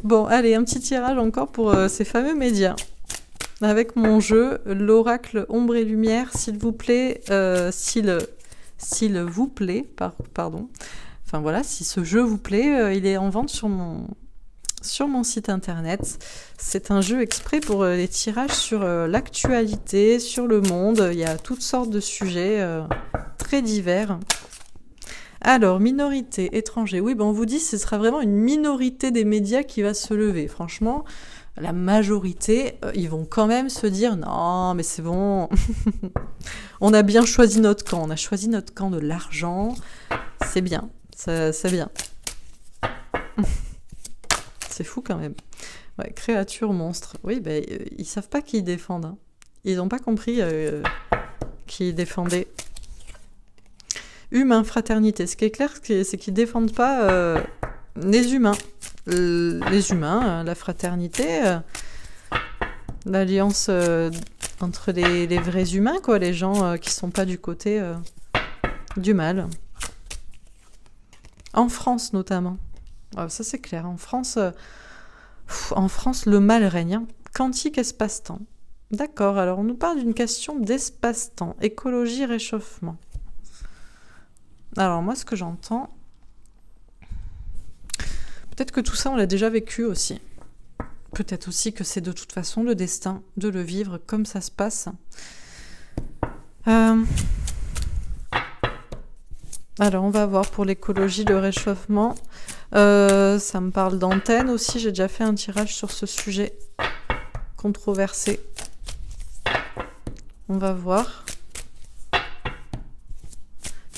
Bon, allez, un petit tirage encore pour ces fameux médias. Avec mon jeu, l'oracle ombre et lumière, s'il vous plaît, s'il vous plaît, pardon. Enfin voilà, si ce jeu vous plaît, il est en vente sur mon site internet. C'est un jeu exprès pour les tirages sur l'actualité, sur le monde. Il y a toutes sortes de sujets très divers. Alors, minorité, étranger. Oui, ben on vous dit ce sera vraiment une minorité des médias qui va se lever. Franchement, la majorité, ils vont quand même se dire non, mais c'est bon. On a bien choisi notre camp. On a choisi notre camp de l'argent. C'est bien. C'est bien. C'est fou quand même. Ouais, créature, monstre. Oui, ben, ils savent pas qui ils défendent. Hein. Ils n'ont pas compris qui ils défendaient. Humain, fraternité. Ce qui est clair, c'est qu'ils défendent pas les humains. Les humains, la fraternité, l'alliance entre les vrais humains, quoi, les gens qui sont pas du côté du mal. En France, notamment. Ah, ça, c'est clair. En France, le mal règne. Hein. Quantique espace-temps. D'accord, alors on nous parle d'une question d'espace-temps. Écologie, réchauffement. Alors moi, ce que j'entends... Peut-être que tout ça, on l'a déjà vécu aussi. Peut-être aussi que c'est de toute façon le destin de le vivre comme ça se passe. Alors, on va voir pour l'écologie, le réchauffement. Ça me parle d'antenne aussi. J'ai déjà fait un tirage sur ce sujet controversé. On va voir.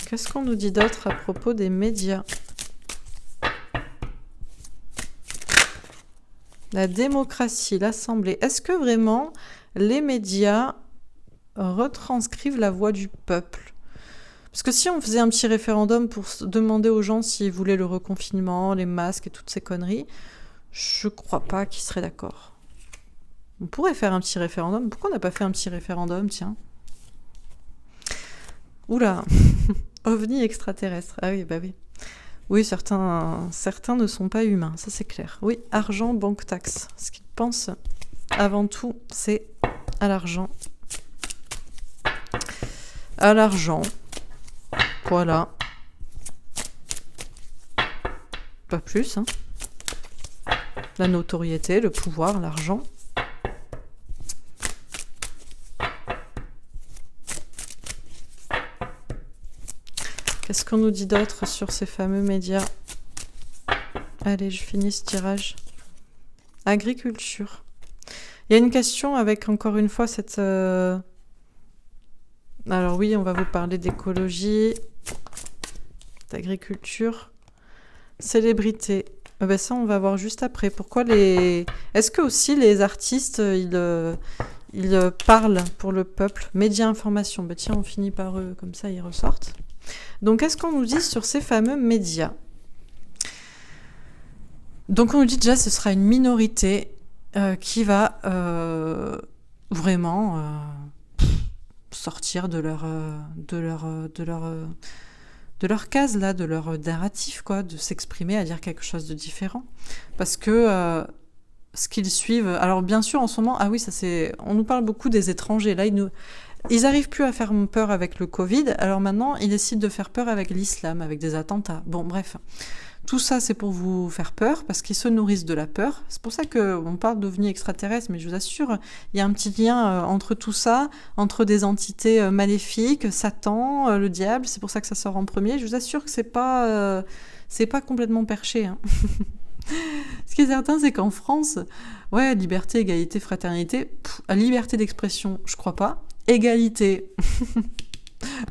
Qu'est-ce qu'on nous dit d'autre à propos des médias ? La démocratie, l'Assemblée. Est-ce que vraiment les médias retranscrivent la voix du peuple ? Parce que si on faisait un petit référendum pour demander aux gens s'ils voulaient le reconfinement, les masques et toutes ces conneries, je crois pas qu'ils seraient d'accord. On pourrait faire un petit référendum. Pourquoi on n'a pas fait un petit référendum, tiens ? Oula, ovni extraterrestre. Ah oui, bah oui. Oui, certains ne sont pas humains, ça c'est clair. Oui, argent, banque, taxe. Ce qu'ils pensent avant tout, c'est à l'argent. À l'argent. Voilà. Pas plus, hein. La notoriété, le pouvoir, l'argent. Qu'est-ce qu'on nous dit d'autre sur ces fameux médias ? Allez, je finis ce tirage. Agriculture. Il y a une question avec, encore une fois, cette... Alors oui, on va vous parler d'écologie, d'agriculture, célébrité. Ben ça, on va voir juste après. Pourquoi les... Est-ce que aussi les artistes, ils parlent pour le peuple ? Médias, information. Ben tiens, on finit par eux, comme ça, ils ressortent. Donc, qu'est-ce qu'on nous dit sur ces fameux médias ? Donc, on nous dit déjà, ce sera une minorité qui va vraiment sortir de leur case, là, de leur narratif, quoi, de s'exprimer, à dire quelque chose de différent. Parce que ce qu'ils suivent... Alors, bien sûr, en ce moment, ah oui, ça c'est... On nous parle beaucoup des étrangers. Là, ils n'arrivent plus à faire peur avec le Covid, alors maintenant, ils décident de faire peur avec l'islam, avec des attentats. Bon, bref. Tout ça, c'est pour vous faire peur, parce qu'ils se nourrissent de la peur. C'est pour ça qu'on parle d'ovnis extraterrestres, mais je vous assure, il y a un petit lien entre tout ça, entre des entités maléfiques, Satan, le diable, c'est pour ça que ça sort en premier. Je vous assure que c'est pas complètement perché. Hein. Ce qui est certain, c'est qu'en France, ouais, liberté, égalité, fraternité, liberté d'expression, je crois pas. Égalité,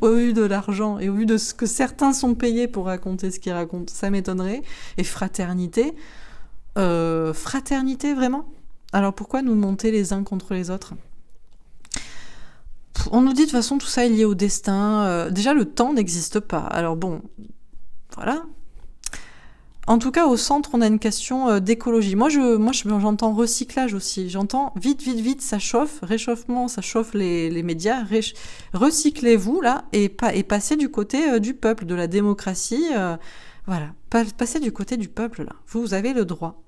au vu de l'argent et au vu de ce que certains sont payés pour raconter ce qu'ils racontent, ça m'étonnerait. Et fraternité, vraiment ? Alors pourquoi nous monter les uns contre les autres ? On nous dit de toute façon tout ça est lié au destin. Déjà le temps n'existe pas. Alors bon, voilà. En tout cas, au centre, on a une question d'écologie. Moi, j'entends recyclage aussi. J'entends vite, ça chauffe. Réchauffement, ça chauffe les médias. Recyclez-vous, là, et passez du côté du peuple, de la démocratie. Voilà, passez du côté du peuple, là. Vous avez le droit.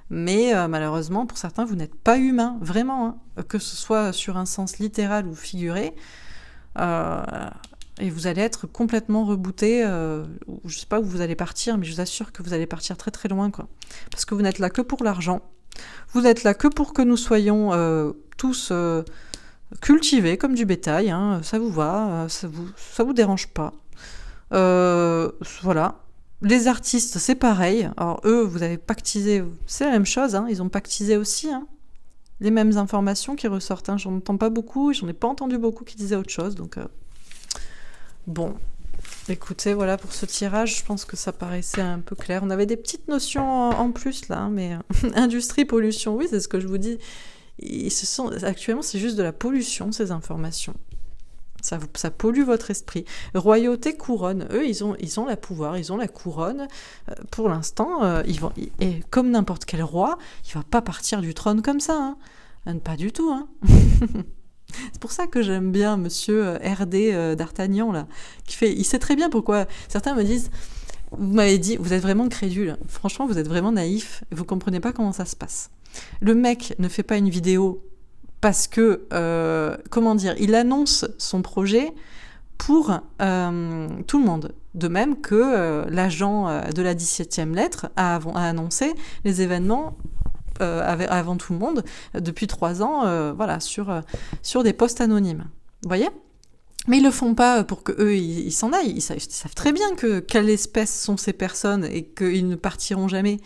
Mais malheureusement, pour certains, vous n'êtes pas humain, vraiment. Hein, que ce soit sur un sens littéral ou figuré. Et vous allez être complètement rebooté. Je sais pas où vous allez partir, mais je vous assure que vous allez partir très très loin, quoi. Parce que vous n'êtes là que pour l'argent. Vous êtes là que pour que nous soyons tous cultivés comme du bétail. Hein, ça vous va, ça vous dérange pas. Voilà. Les artistes, c'est pareil. Alors eux, vous avez pactisé, c'est la même chose, hein. Ils ont pactisé aussi, hein. Les mêmes informations qui ressortent, hein. J'en entends pas beaucoup, j'en ai pas entendu beaucoup qui disaient autre chose, donc bon. Écoutez, voilà pour ce tirage, je pense que ça paraissait un peu clair. On avait des petites notions en plus là, hein, mais industrie, pollution, oui, c'est ce que je vous dis. Actuellement, c'est juste de la pollution, ces informations. Ça pollue votre esprit. Royauté, couronne. Eux, ils ont le pouvoir, ils ont la couronne. Pour l'instant, et comme n'importe quel roi, il va pas partir du trône comme ça. Hein. Pas du tout. Hein. C'est pour ça que j'aime bien Monsieur RD d'Artagnan, là. Il sait très bien pourquoi. Certains me disent, vous m'avez dit, vous êtes vraiment crédule. Franchement, vous êtes vraiment naïf. Vous comprenez pas comment ça se passe. Le mec ne fait pas une vidéo parce que, comment dire, il annonce son projet pour tout le monde. De même que l'agent de la 17e lettre a annoncé les événements avant tout le monde depuis 3 ans, voilà, sur des posts anonymes. Vous voyez ? Mais ils le font pas pour que eux ils s'en aillent. Ils savent très bien quelle espèce sont ces personnes et qu'ils ne partiront jamais.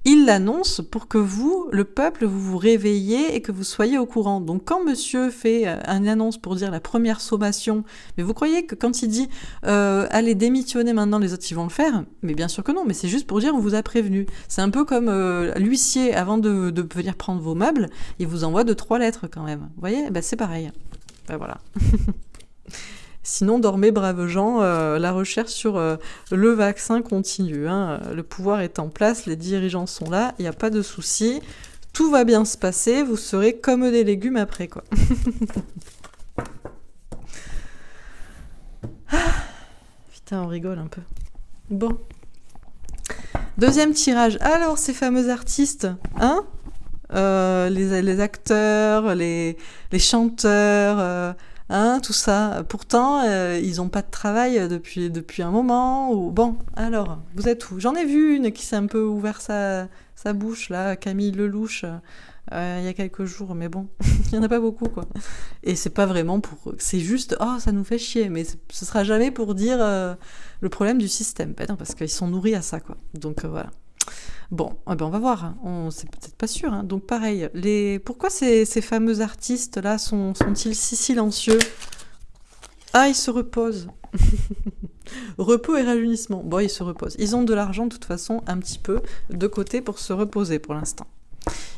Ils l'annoncent pour que vous, le peuple, vous vous réveillez et que vous soyez au courant. Donc quand monsieur fait une annonce pour dire la première sommation, mais vous croyez que quand il dit allez démissionner maintenant, les autres ils vont le faire? Mais bien sûr que non, mais c'est juste pour dire on vous a prévenu. C'est un peu comme l'huissier, avant de venir prendre vos meubles, il vous envoie 2-3 lettres quand même. Vous voyez? C'est pareil. Voilà. Sinon, dormez, braves gens, la recherche sur le vaccin continue. Hein. Le pouvoir est en place, les dirigeants sont là, il n'y a pas de souci. Tout va bien se passer, vous serez comme des légumes après, quoi. Putain, on rigole un peu. Bon. Deuxième tirage. Alors, ces fameux artistes, hein, les acteurs, les chanteurs... Hein, tout ça. Pourtant, ils n'ont pas de travail depuis un moment. Ou... Bon, alors, vous êtes où? J'en ai vu une qui s'est un peu ouvert sa bouche, là, Camille Lelouch, il y a quelques jours. Mais bon, il n'y en a pas beaucoup, quoi. Et c'est pas vraiment pour... C'est juste, oh, ça nous fait chier. Mais ce sera jamais pour dire le problème du système. Ben non, parce qu'ils sont nourris à ça, quoi. Donc, voilà. Bon, on va voir, hein. C'est peut-être pas sûr. Hein. Donc pareil, pourquoi ces fameux artistes-là sont-ils si silencieux? Ah, ils se reposent. Repos et rajeunissement. Bon, ils se reposent. Ils ont de l'argent, de toute façon, un petit peu de côté pour se reposer pour l'instant.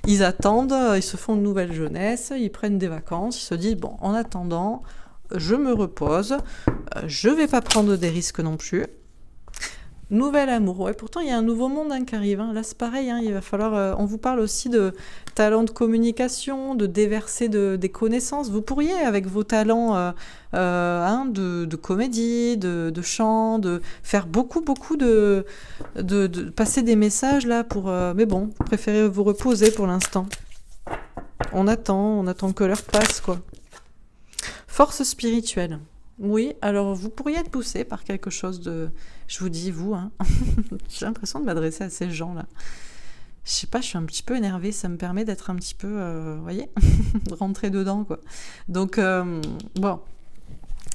Ils attendent, ils se font une nouvelle jeunesse, ils prennent des vacances, ils se disent, bon, en attendant, je me repose, je vais pas prendre des risques non plus. Nouvel amour, ouais, pourtant il y a un nouveau monde qui arrive, hein. Là c'est pareil, hein, il va falloir, on vous parle aussi de talents de communication, de déverser des connaissances, vous pourriez avec vos talents de comédie, de chant, de faire beaucoup de passer des messages là pour, mais bon, vous préférez vous reposer pour l'instant, on attend que l'heure passe, quoi. Force spirituelle. Oui, alors vous pourriez être poussé par quelque chose de... Je vous dis, vous, hein. J'ai l'impression de m'adresser à ces gens-là. Je sais pas, je suis un petit peu énervée, ça me permet d'être un petit peu, vous voyez, de rentrer dedans, quoi. Donc, bon.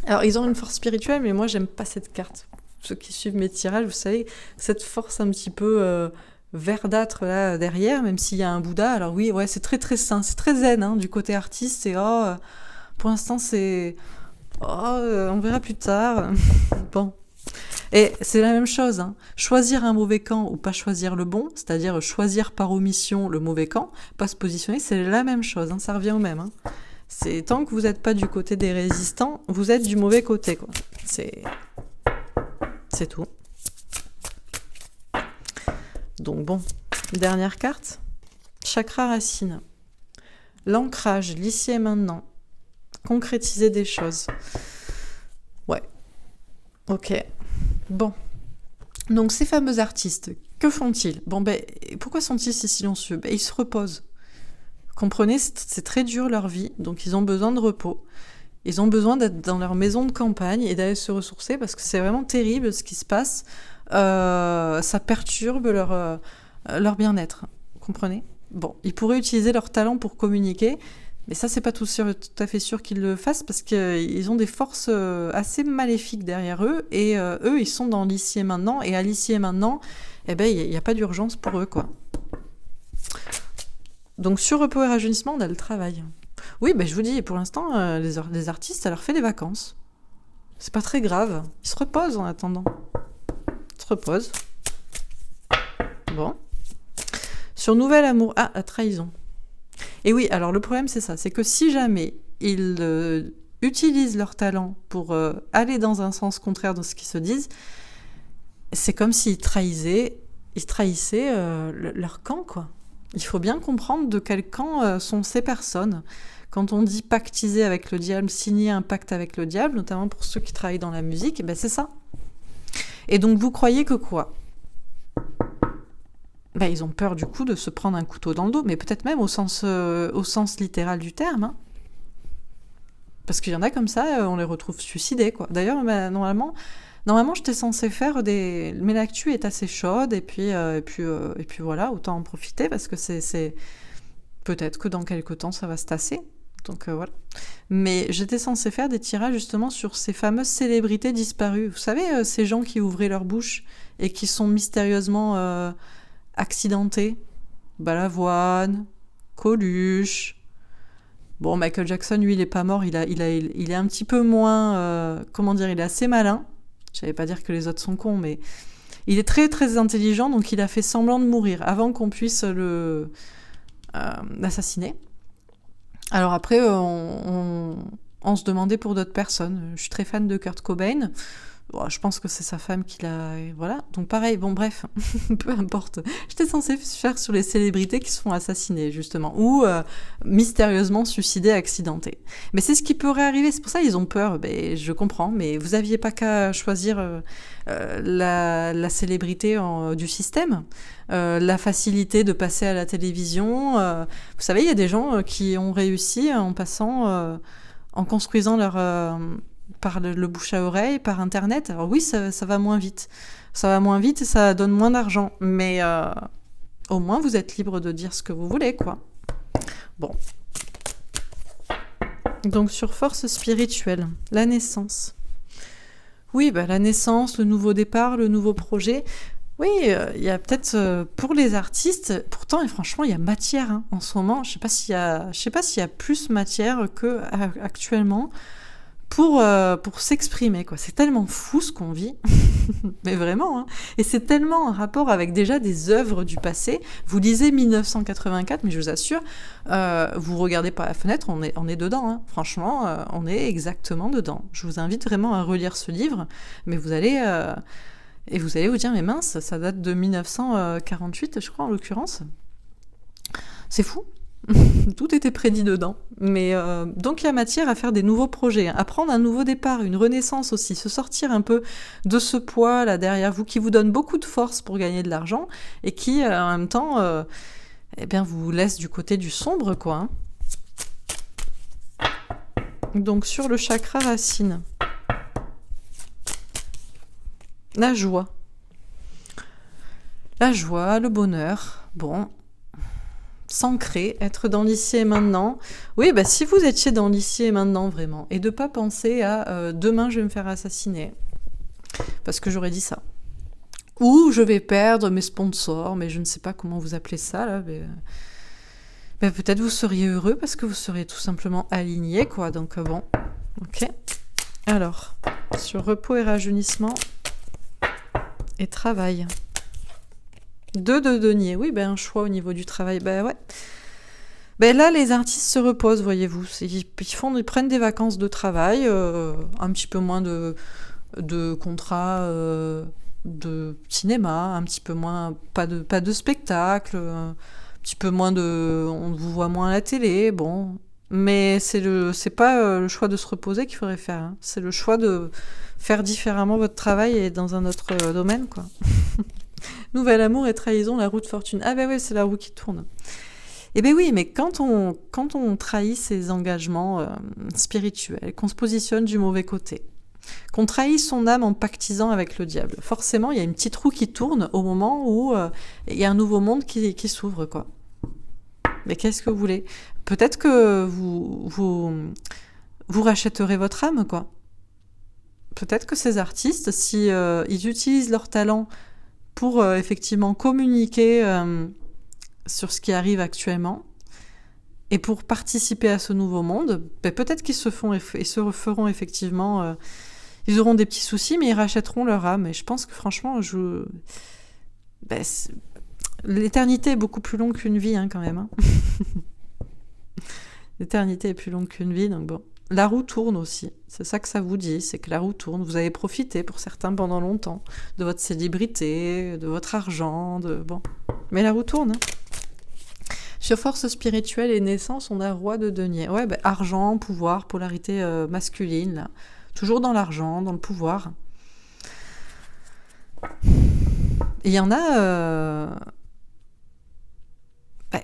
Alors, ils ont une force spirituelle, mais moi, j'aime pas cette carte. Ceux qui suivent mes tirages, vous savez, cette force un petit peu... verdâtre là derrière, même s'il y a un Bouddha. Alors oui, ouais, c'est très très sain, c'est très zen, hein, du côté artiste. Et pour l'instant, c'est... on verra plus tard. Bon. Et c'est la même chose, hein. Choisir un mauvais camp ou pas choisir le bon, c'est-à-dire choisir par omission le mauvais camp, pas se positionner, c'est la même chose, hein. Ça revient au même. Hein. C'est tant que vous n'êtes pas du côté des résistants, vous êtes du mauvais côté, quoi. C'est tout. Donc bon, dernière carte. Chakra racine. L'ancrage, l'ici et maintenant. Concrétiser des choses. Ouais. Ok. Bon. Donc ces fameux artistes, que font-ils? Bon, pourquoi sont-ils si silencieux? Ils se reposent. Comprenez, c'est très dur leur vie, donc ils ont besoin de repos. Ils ont besoin d'être dans leur maison de campagne et d'aller se ressourcer parce que c'est vraiment terrible ce qui se passe. Ça perturbe leur bien-être. Comprenez? Bon, ils pourraient utiliser leur talent pour communiquer, Mais ça, c'est pas tout à fait sûr qu'ils le fassent parce qu'ils ont des forces assez maléfiques derrière eux. Et eux, ils sont dans l'ici et maintenant. Et à l'ici et maintenant, eh ben, il n'y a pas d'urgence pour eux, quoi. Donc sur repos et rajeunissement, on a le travail. Oui, ben, je vous dis, pour l'instant, les artistes, ça leur fait des vacances. C'est pas très grave. Ils se reposent en attendant. Ils se reposent. Bon. Sur nouvel amour. Ah, la trahison. Et oui, alors le problème, c'est ça. C'est que si jamais ils utilisent leur talent pour aller dans un sens contraire de ce qu'ils se disent, c'est comme s'ils trahissaient leur camp, quoi. Il faut bien comprendre de quel camp sont ces personnes. Quand on dit pactiser avec le diable, signer un pacte avec le diable, notamment pour ceux qui travaillent dans la musique, ben c'est ça. Et donc vous croyez que quoi ? Ben, ils ont peur du coup de se prendre un couteau dans le dos, mais peut-être même au sens littéral du terme. Hein. Parce qu'il y en a comme ça, on les retrouve suicidés, quoi. D'ailleurs, ben, normalement, j'étais censée faire des... Mais l'actu est assez chaude, et puis voilà, autant en profiter, parce que c'est... Peut-être que dans quelques temps, ça va se tasser. Donc voilà. Mais j'étais censée faire des tirages justement sur ces fameuses célébrités disparues. Vous savez, ces gens qui ouvraient leur bouche et qui sont mystérieusement accidentés. Balavoine, Coluche. Bon, Michael Jackson, lui, il est pas mort. Il est un petit peu moins... comment dire, il est assez malin. Je n'allais pas dire que les autres sont cons, mais il est très, très intelligent. Donc il a fait semblant de mourir avant qu'on puisse l'assassiner. Alors après, on se demandait pour d'autres personnes. Je suis très fan de Kurt Cobain. Bon, je pense que c'est sa femme qui l'a... Voilà. Donc pareil, bon bref, peu importe. J'étais censée faire sur les célébrités qui se font assassiner, justement, ou mystérieusement suicidées, accidentées. Mais c'est ce qui pourrait arriver, c'est pour ça qu'ils ont peur. Ben, je comprends, mais vous aviez pas qu'à choisir la célébrité du système, la facilité de passer à la télévision. Vous savez, il y a des gens qui ont réussi en passant, en construisant leur... par le bouche à oreille, par Internet. Alors oui, ça va moins vite. Ça va moins vite et ça donne moins d'argent. Mais au moins, vous êtes libre de dire ce que vous voulez, quoi. Bon. Donc, sur force spirituelle, la naissance. Oui, bah, la naissance, le nouveau départ, le nouveau projet. Oui, il y a peut-être pour les artistes, pourtant, et franchement, il y a matière hein, en ce moment. Je sais pas s'il y a plus matière que actuellement. Pour s'exprimer, quoi. C'est tellement fou ce qu'on vit, mais vraiment, hein. Et c'est tellement en rapport avec déjà des œuvres du passé. Vous lisez 1984, mais je vous assure, vous regardez par la fenêtre, on est dedans, hein. Franchement, on est exactement dedans. Je vous invite vraiment à relire ce livre, mais vous allez vous dire, mais mince, ça date de 1948, je crois, en l'occurrence. C'est fou. Tout était prédit dedans. Mais donc il y a matière à faire des nouveaux projets, à prendre un nouveau départ, une renaissance aussi, se sortir un peu de ce poids là derrière vous qui vous donne beaucoup de force pour gagner de l'argent et qui en même temps eh bien, vous laisse du côté du sombre, quoi. Hein. Donc sur le chakra racine, la joie, le bonheur, bon... S'ancrer, être dans l'ici et maintenant. Oui, bah, si vous étiez dans l'ici et maintenant, vraiment, et de ne pas penser à demain, je vais me faire assassiner, parce que j'aurais dit ça. Ou je vais perdre mes sponsors, mais je ne sais pas comment vous appelez ça, là. Mais peut-être vous seriez heureux, parce que vous seriez tout simplement aligné, quoi. Donc bon, ok. Alors, sur repos et rajeunissement et travail. 2 de denier, oui, ben un choix au niveau du travail, ben ouais. Ben là, les artistes se reposent, voyez-vous. Ils prennent des vacances de travail, un petit peu moins de contrats de cinéma, un petit peu moins, pas de spectacle, un petit peu moins on vous voit moins à la télé, bon. Mais c'est pas le choix de se reposer qu'il faudrait faire, hein. C'est le choix de faire différemment votre travail et dans un autre domaine, quoi. Nouvel amour et trahison, la roue de fortune. Ah ben oui, c'est la roue qui tourne. Eh ben oui, mais quand on trahit ses engagements spirituels, qu'on se positionne du mauvais côté, qu'on trahit son âme en pactisant avec le diable, forcément, il y a une petite roue qui tourne au moment où il y a un nouveau monde qui s'ouvre, quoi. Mais qu'est-ce que vous voulez ? peut-être que vous rachèterez votre âme, quoi. Peut-être que ces artistes, si ils utilisent leur talent pour effectivement communiquer sur ce qui arrive actuellement et pour participer à ce nouveau monde, ben, peut-être qu'ils se feront effectivement... ils auront des petits soucis, mais ils rachèteront leur âme. Et je pense que franchement, ben, l'éternité est beaucoup plus longue qu'une vie, hein, quand même. Hein. L'éternité est plus longue qu'une vie, donc bon. La roue tourne aussi, c'est ça que ça vous dit, c'est que la roue tourne. Vous avez profité, pour certains, pendant longtemps, de votre célébrité, de votre argent, bon. Mais la roue tourne. Hein. Sur force spirituelle et naissance, on a roi de denier. Ouais, ben, argent, pouvoir, polarité masculine, là. Toujours dans l'argent, dans le pouvoir. Et il y en a... Ben,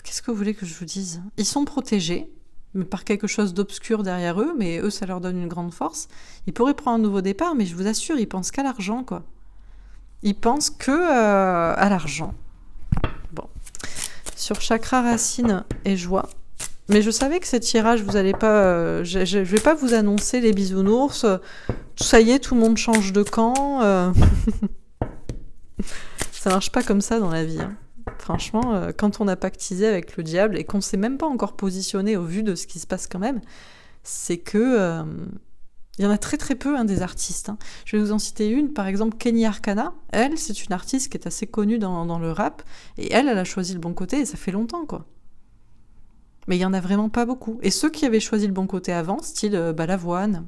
qu'est-ce que vous voulez que je vous dise ? Ils sont protégés, mais par quelque chose d'obscur derrière eux, mais eux, ça leur donne une grande force. Ils pourraient prendre un nouveau départ, mais je vous assure, ils pensent qu'à l'argent, quoi. Ils pensent que à l'argent. Bon. Sur chakra, racine et joie. Mais je savais que ces tirages, vous allez pas... je vais pas vous annoncer les bisounours. Ça y est, tout le monde change de camp. Ça marche pas comme ça dans la vie, hein. Franchement, quand on a pactisé avec le diable et qu'on s'est même pas encore positionné au vu de ce qui se passe quand même, c'est que il y en a très très peu, hein, des artistes. Hein. Je vais vous en citer une, par exemple Kenny Arcana. Elle, c'est une artiste qui est assez connue dans le rap, et elle a choisi le bon côté, et ça fait longtemps, quoi. Mais il y en a vraiment pas beaucoup. Et ceux qui avaient choisi le bon côté avant, style Balavoine,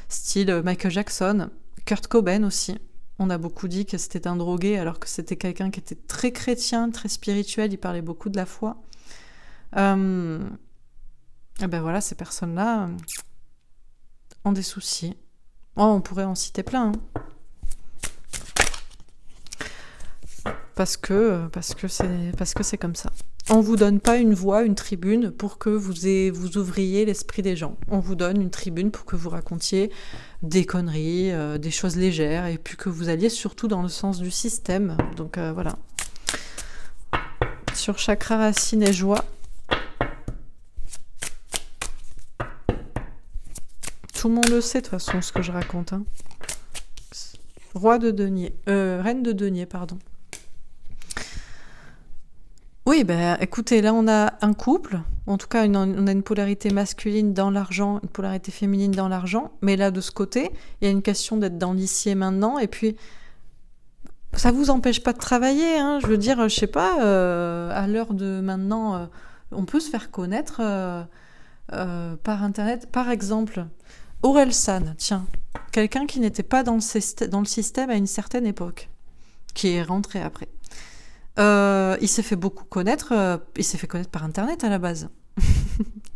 style Michael Jackson, Kurt Cobain aussi. On a beaucoup dit que c'était un drogué, alors que c'était quelqu'un qui était très chrétien, très spirituel, il parlait beaucoup de la foi. Et ben voilà, ces personnes-là ont des soucis. Oh, on pourrait en citer plein. Hein. Parce que c'est comme ça. On vous donne pas une voix, une tribune pour que vous ouvriez l'esprit des gens. On vous donne une tribune pour que vous racontiez des conneries, des choses légères, et puis que vous alliez surtout dans le sens du système. Donc voilà. Sur chakra, racine et joie. Tout le monde le sait de toute façon ce que je raconte. Hein. Reine de denier, pardon. Oui, ben écoutez, là on a un couple, en tout cas on a une polarité masculine dans l'argent, une polarité féminine dans l'argent, mais là de ce côté, il y a une question d'être dans l'ici et maintenant, et puis ça vous empêche pas de travailler, hein, je veux dire, je sais pas, à l'heure de maintenant, on peut se faire connaître par internet, par exemple, Orelsan, tiens, quelqu'un qui n'était pas dans le système à une certaine époque, qui est rentré après. Il s'est fait beaucoup connaître, il s'est fait connaître par internet à la base.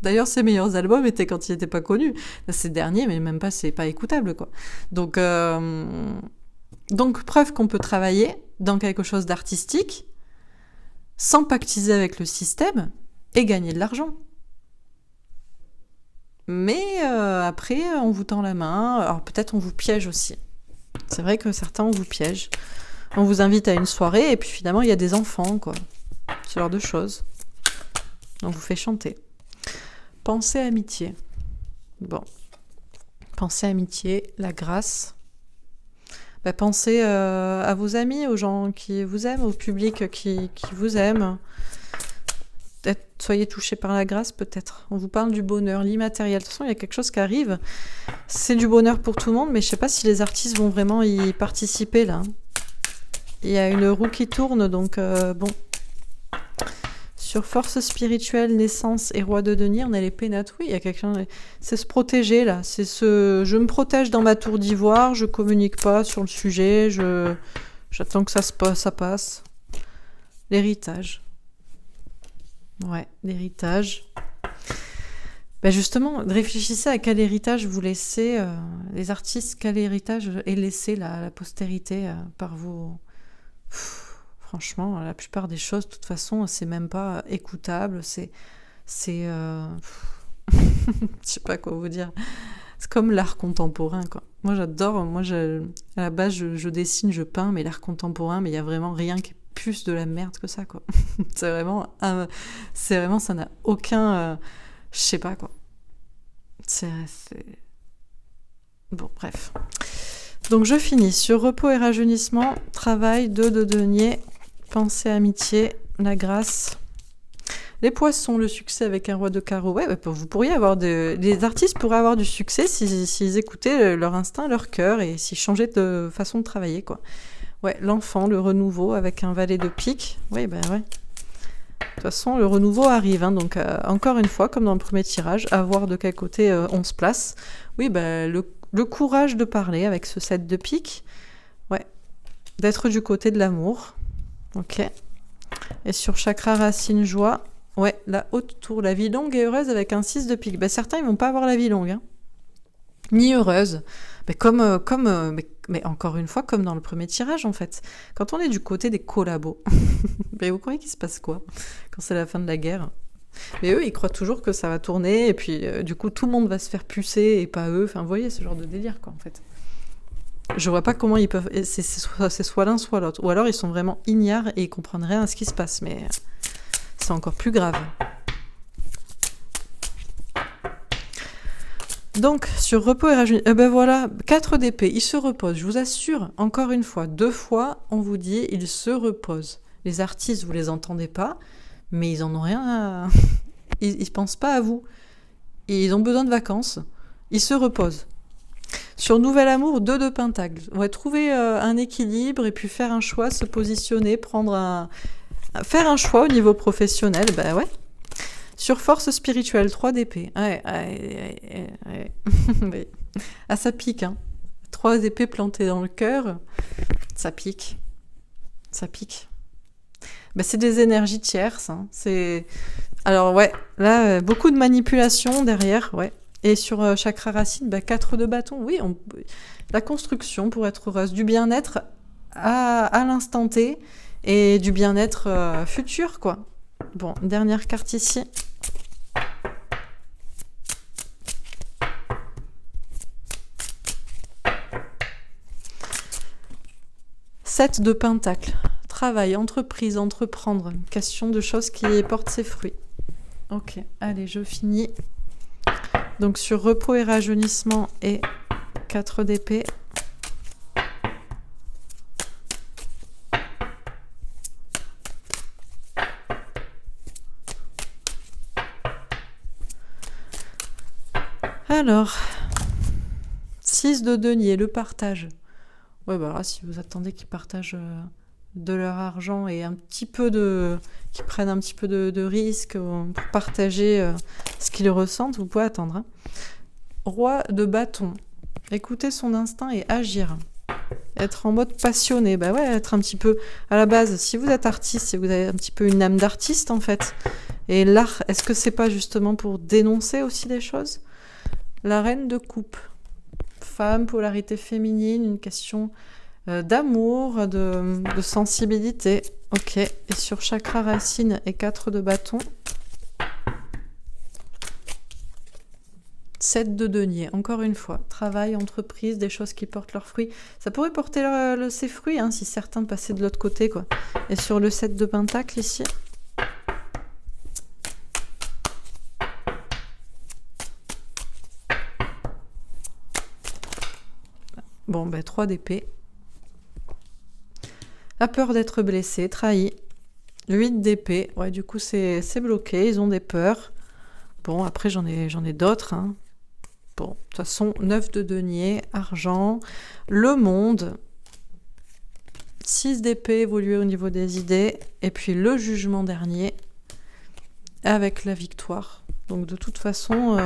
D'ailleurs, ses meilleurs albums étaient quand il n'était pas connu. Ces derniers, mais même pas, c'est pas écoutable, quoi. Donc, preuve qu'on peut travailler dans quelque chose d'artistique sans pactiser avec le système et gagner de l'argent. Mais après, on vous tend la main. Alors peut-être on vous piège aussi. C'est vrai que certains, on vous piège. On vous invite à une soirée et puis finalement il y a des enfants, quoi. Ce genre de choses. On vous fait chanter. Pensée amitié. Bon. Pensée amitié, la grâce. Bah, pensez à vos amis, aux gens qui vous aiment, au public qui vous aime. Peut-être soyez touchés par la grâce, peut-être. On vous parle du bonheur, l'immatériel. De toute façon, il y a quelque chose qui arrive. C'est du bonheur pour tout le monde, mais je ne sais pas si les artistes vont vraiment y participer, là. Il y a une roue qui tourne, donc bon. Sur force spirituelle, naissance et roi de denier, on a les pénates. Oui, il y a quelqu'un... C'est se protéger, là. C'est je me protège dans ma tour d'ivoire, je communique pas sur le sujet, j'attends que ça passe. L'héritage. Ouais, l'héritage. Ben justement, réfléchissez à quel héritage vous laissez, les artistes, quel héritage est laissé à la postérité par vos... Franchement, la plupart des choses, de toute façon, c'est même pas écoutable, c'est je sais pas quoi vous dire. C'est comme l'art contemporain, quoi. Moi, j'adore. À la base, je dessine, je peins, mais l'art contemporain, mais il y a vraiment rien qui plus de la merde que ça, quoi. C'est vraiment, ça n'a aucun, je sais pas, quoi. C'est... Bon, bref. Donc je finis sur repos et rajeunissement, travail, 2 de denier, pensée, amitié, la grâce. Les poissons, le succès avec un roi de carreau. Ouais, vous pourriez avoir les artistes pourraient avoir du succès s'ils écoutaient leur instinct, leur cœur et s'ils changeaient de façon de travailler, quoi. Ouais, l'enfant, le renouveau avec un valet de pique. Oui, ben ouais. De toute façon, le renouveau arrive, hein, donc encore une fois, comme dans le premier tirage, à voir de quel côté on se place. Oui, ben le courage de parler avec ce 7 de pique. Ouais, d'être du côté de l'amour. Ok. Et sur chakra racine joie, ouais, la haute tour, la vie longue et heureuse avec un 6 de pique. Ben, certains, ils vont pas avoir la vie longue, hein. Ni heureuse. Mais mais encore une fois, comme dans le premier tirage, en fait. Quand on est du côté des collabos, mais vous croyez qu'il se passe quoi quand c'est la fin de la guerre? Mais eux, ils croient toujours que ça va tourner, et puis du coup, tout le monde va se faire pucer, et pas eux. Enfin, vous voyez, ce genre de délire, quoi, en fait. Je vois pas comment ils peuvent... C'est soit l'un, soit l'autre. Ou alors, ils sont vraiment ignares, et ils comprennent rien à ce qui se passe, mais c'est encore plus grave. Donc, sur repos et rajeunissement, ben voilà, 4 d'épée, il se repose. Je vous assure, encore une fois, 2 fois, on vous dit, il se repose. Les artistes, vous les entendez pas, mais ils en ont rien à... Ils pensent pas à vous. Et ils ont besoin de vacances. Ils se reposent. Sur nouvel amour, 2 de pentacle. On va trouver un équilibre et puis faire un choix, se positionner, faire un choix au niveau professionnel, ben ouais. Sur force spirituelle, 3 d'épée. Ouais. Ah, ça pique, hein. 3 épées plantées dans le cœur, ça pique. Ça pique. Ben, c'est des énergies tierces, hein. Alors, ouais, là, beaucoup de manipulation derrière, ouais. Et sur chakra racine, 4 de bâton. Oui, la construction pour être heureuse. Du bien-être à l'instant T et du bien-être futur, quoi. Bon, dernière carte ici. Sept de pentacle. Travail, entreprise, entreprendre. Question de choses qui portent ses fruits. Ok, allez, je finis. Donc sur repos et rajeunissement et 4 d'épée. Alors, 6 de denier, le partage. Ouais, bah là, si vous attendez qu'ils partagent de leur argent et un petit peu qu'ils prennent un petit peu de risque pour partager ce qu'ils ressentent, vous pouvez attendre, hein. Roi de bâton. Écouter son instinct et agir. Être en mode passionné. Bah ouais, être un petit peu... À la base, si vous êtes artiste, si vous avez un petit peu une âme d'artiste, en fait. Et l'art, est-ce que c'est pas justement pour dénoncer aussi des choses? La reine de coupe. Femme, polarité féminine, une question d'amour, de sensibilité. Ok. Et sur chakra racine et 4 de bâton. 7 de denier, encore une fois. Travail, entreprise, des choses qui portent leurs fruits. Ça pourrait porter ses fruits, hein, si certains passaient de l'autre côté, quoi. Et sur le 7 de pentacle, ici. Bon, 3 d'épée. La peur d'être blessé, trahi. 8 d'épée. Ouais, du coup, c'est bloqué. Ils ont des peurs. Bon, après, j'en ai d'autres, hein. Bon, de toute façon, 9 de denier, argent, le monde, 6 d'épée, évoluer au niveau des idées, et puis le jugement dernier, avec la victoire. Donc de toute façon,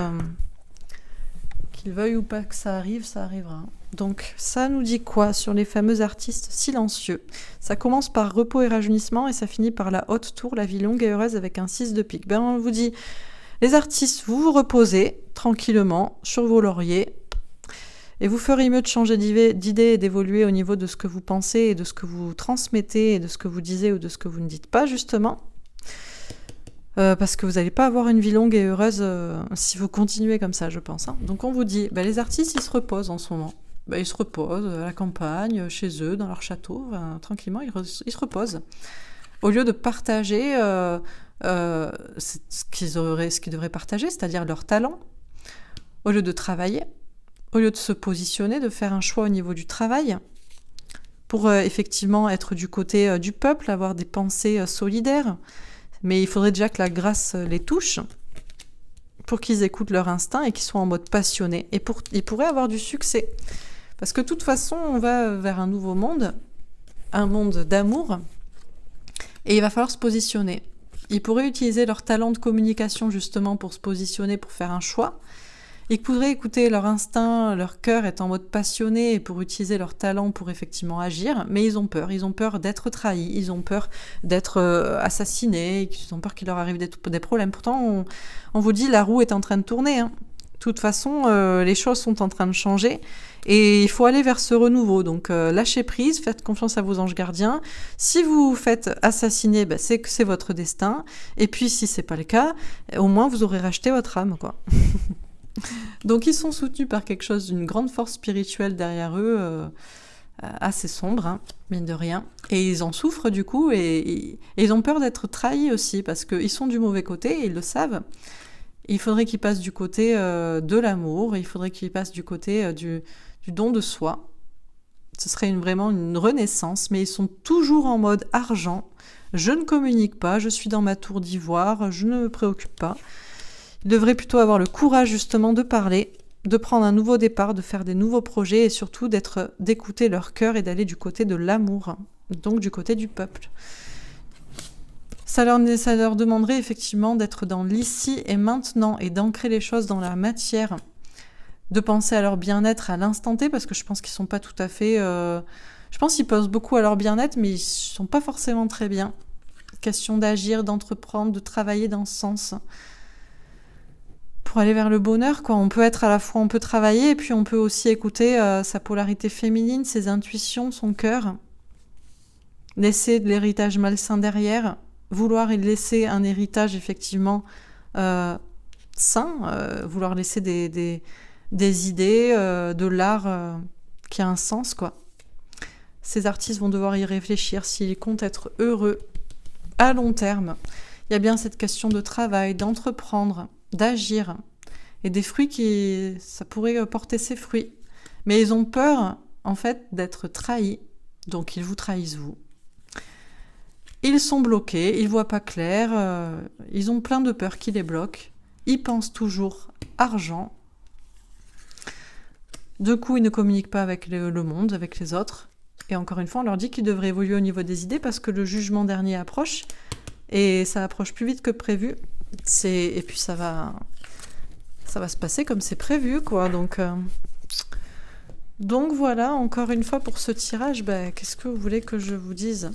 qu'il veuille ou pas que ça arrive, ça arrivera. Donc ça nous dit quoi sur les fameux artistes silencieux? Ça commence par repos et rajeunissement, et ça finit par la haute tour, la vie longue et heureuse avec un 6 de pique. Ben on vous dit... Les artistes, vous vous reposez tranquillement sur vos lauriers et vous ferez mieux de changer d'idée et d'évoluer au niveau de ce que vous pensez et de ce que vous transmettez et de ce que vous disiez ou de ce que vous ne dites pas, justement. Parce que vous n'allez pas avoir une vie longue et heureuse si vous continuez comme ça, je pense, hein. Donc on vous dit, les artistes, ils se reposent en ce moment. bah, ils se reposent à la campagne, chez eux, dans leur château, tranquillement, ils se reposent. Au lieu de partager ce qu'ils devraient partager, c'est-à-dire leur talent, au lieu de travailler, au lieu de se positionner, de faire un choix au niveau du travail, pour effectivement être du côté du peuple, avoir des pensées solidaires. Mais il faudrait déjà que la grâce les touche pour qu'ils écoutent leur instinct et qu'ils soient en mode passionné. Et ils pourraient avoir du succès. Parce que de toute façon, on va vers un nouveau monde, un monde d'amour, et il va falloir se positionner. Ils pourraient utiliser leur talent de communication justement pour se positionner, pour faire un choix. Ils pourraient écouter leur instinct, leur cœur est en mode passionné et pour utiliser leur talent pour effectivement agir, mais ils ont peur d'être trahis, ils ont peur d'être assassinés, ils ont peur qu'il leur arrive des problèmes. Pourtant, on vous dit, la roue est en train de tourner. De toute façon, les choses sont en train de changer et il faut aller vers ce renouveau. Donc, lâchez prise, faites confiance à vos anges gardiens. Si vous vous faites assassiner, c'est que c'est votre destin. Et puis, si c'est pas le cas, au moins vous aurez racheté votre âme, quoi. Donc ils sont soutenus par quelque chose d'une grande force spirituelle derrière eux, assez sombre, mine de rien. Et ils en souffrent du coup, et ils ont peur d'être trahis aussi, parce qu'ils sont du mauvais côté, et ils le savent. Il faudrait qu'ils passent du côté de l'amour, il faudrait qu'ils passent du côté du don de soi. Ce serait vraiment une renaissance, mais ils sont toujours en mode argent. Je ne communique pas, je suis dans ma tour d'ivoire, je ne me préoccupe pas. Ils devraient plutôt avoir le courage justement de parler, de prendre un nouveau départ, de faire des nouveaux projets et surtout d'écouter leur cœur et d'aller du côté de l'amour, donc du côté du peuple. Ça leur demanderait effectivement d'être dans l'ici et maintenant et d'ancrer les choses dans la matière, de penser à leur bien-être à l'instant T, parce que je pense qu'ils sont pas tout à fait... Je pense qu'ils pensent beaucoup à leur bien-être, mais ils sont pas forcément très bien. Question d'agir, d'entreprendre, de travailler dans ce sens. Pour aller vers le bonheur, quoi. On peut être à la fois, on peut travailler, et puis on peut aussi écouter sa polarité féminine, ses intuitions, son cœur. Laisser de l'héritage malsain derrière, vouloir y laisser un héritage effectivement sain, vouloir laisser des idées, de l'art qui a un sens, quoi. Ces artistes vont devoir y réfléchir s'ils comptent être heureux à long terme. Il y a bien cette question de travail, d'entreprendre, d'agir, et des fruits ça pourrait porter ses fruits. Mais ils ont peur, en fait, d'être trahis, donc ils vous trahissent vous. Ils sont bloqués, ils voient pas clair, ils ont plein de peurs qui les bloquent, ils pensent toujours argent. Du coup, ils ne communiquent pas avec le monde, avec les autres, et encore une fois, on leur dit qu'ils devraient évoluer au niveau des idées parce que le jugement dernier approche, et ça approche plus vite que prévu. Et puis ça va se passer comme c'est prévu, quoi. Donc voilà, encore une fois pour ce tirage, qu'est-ce que vous voulez que je vous dise ?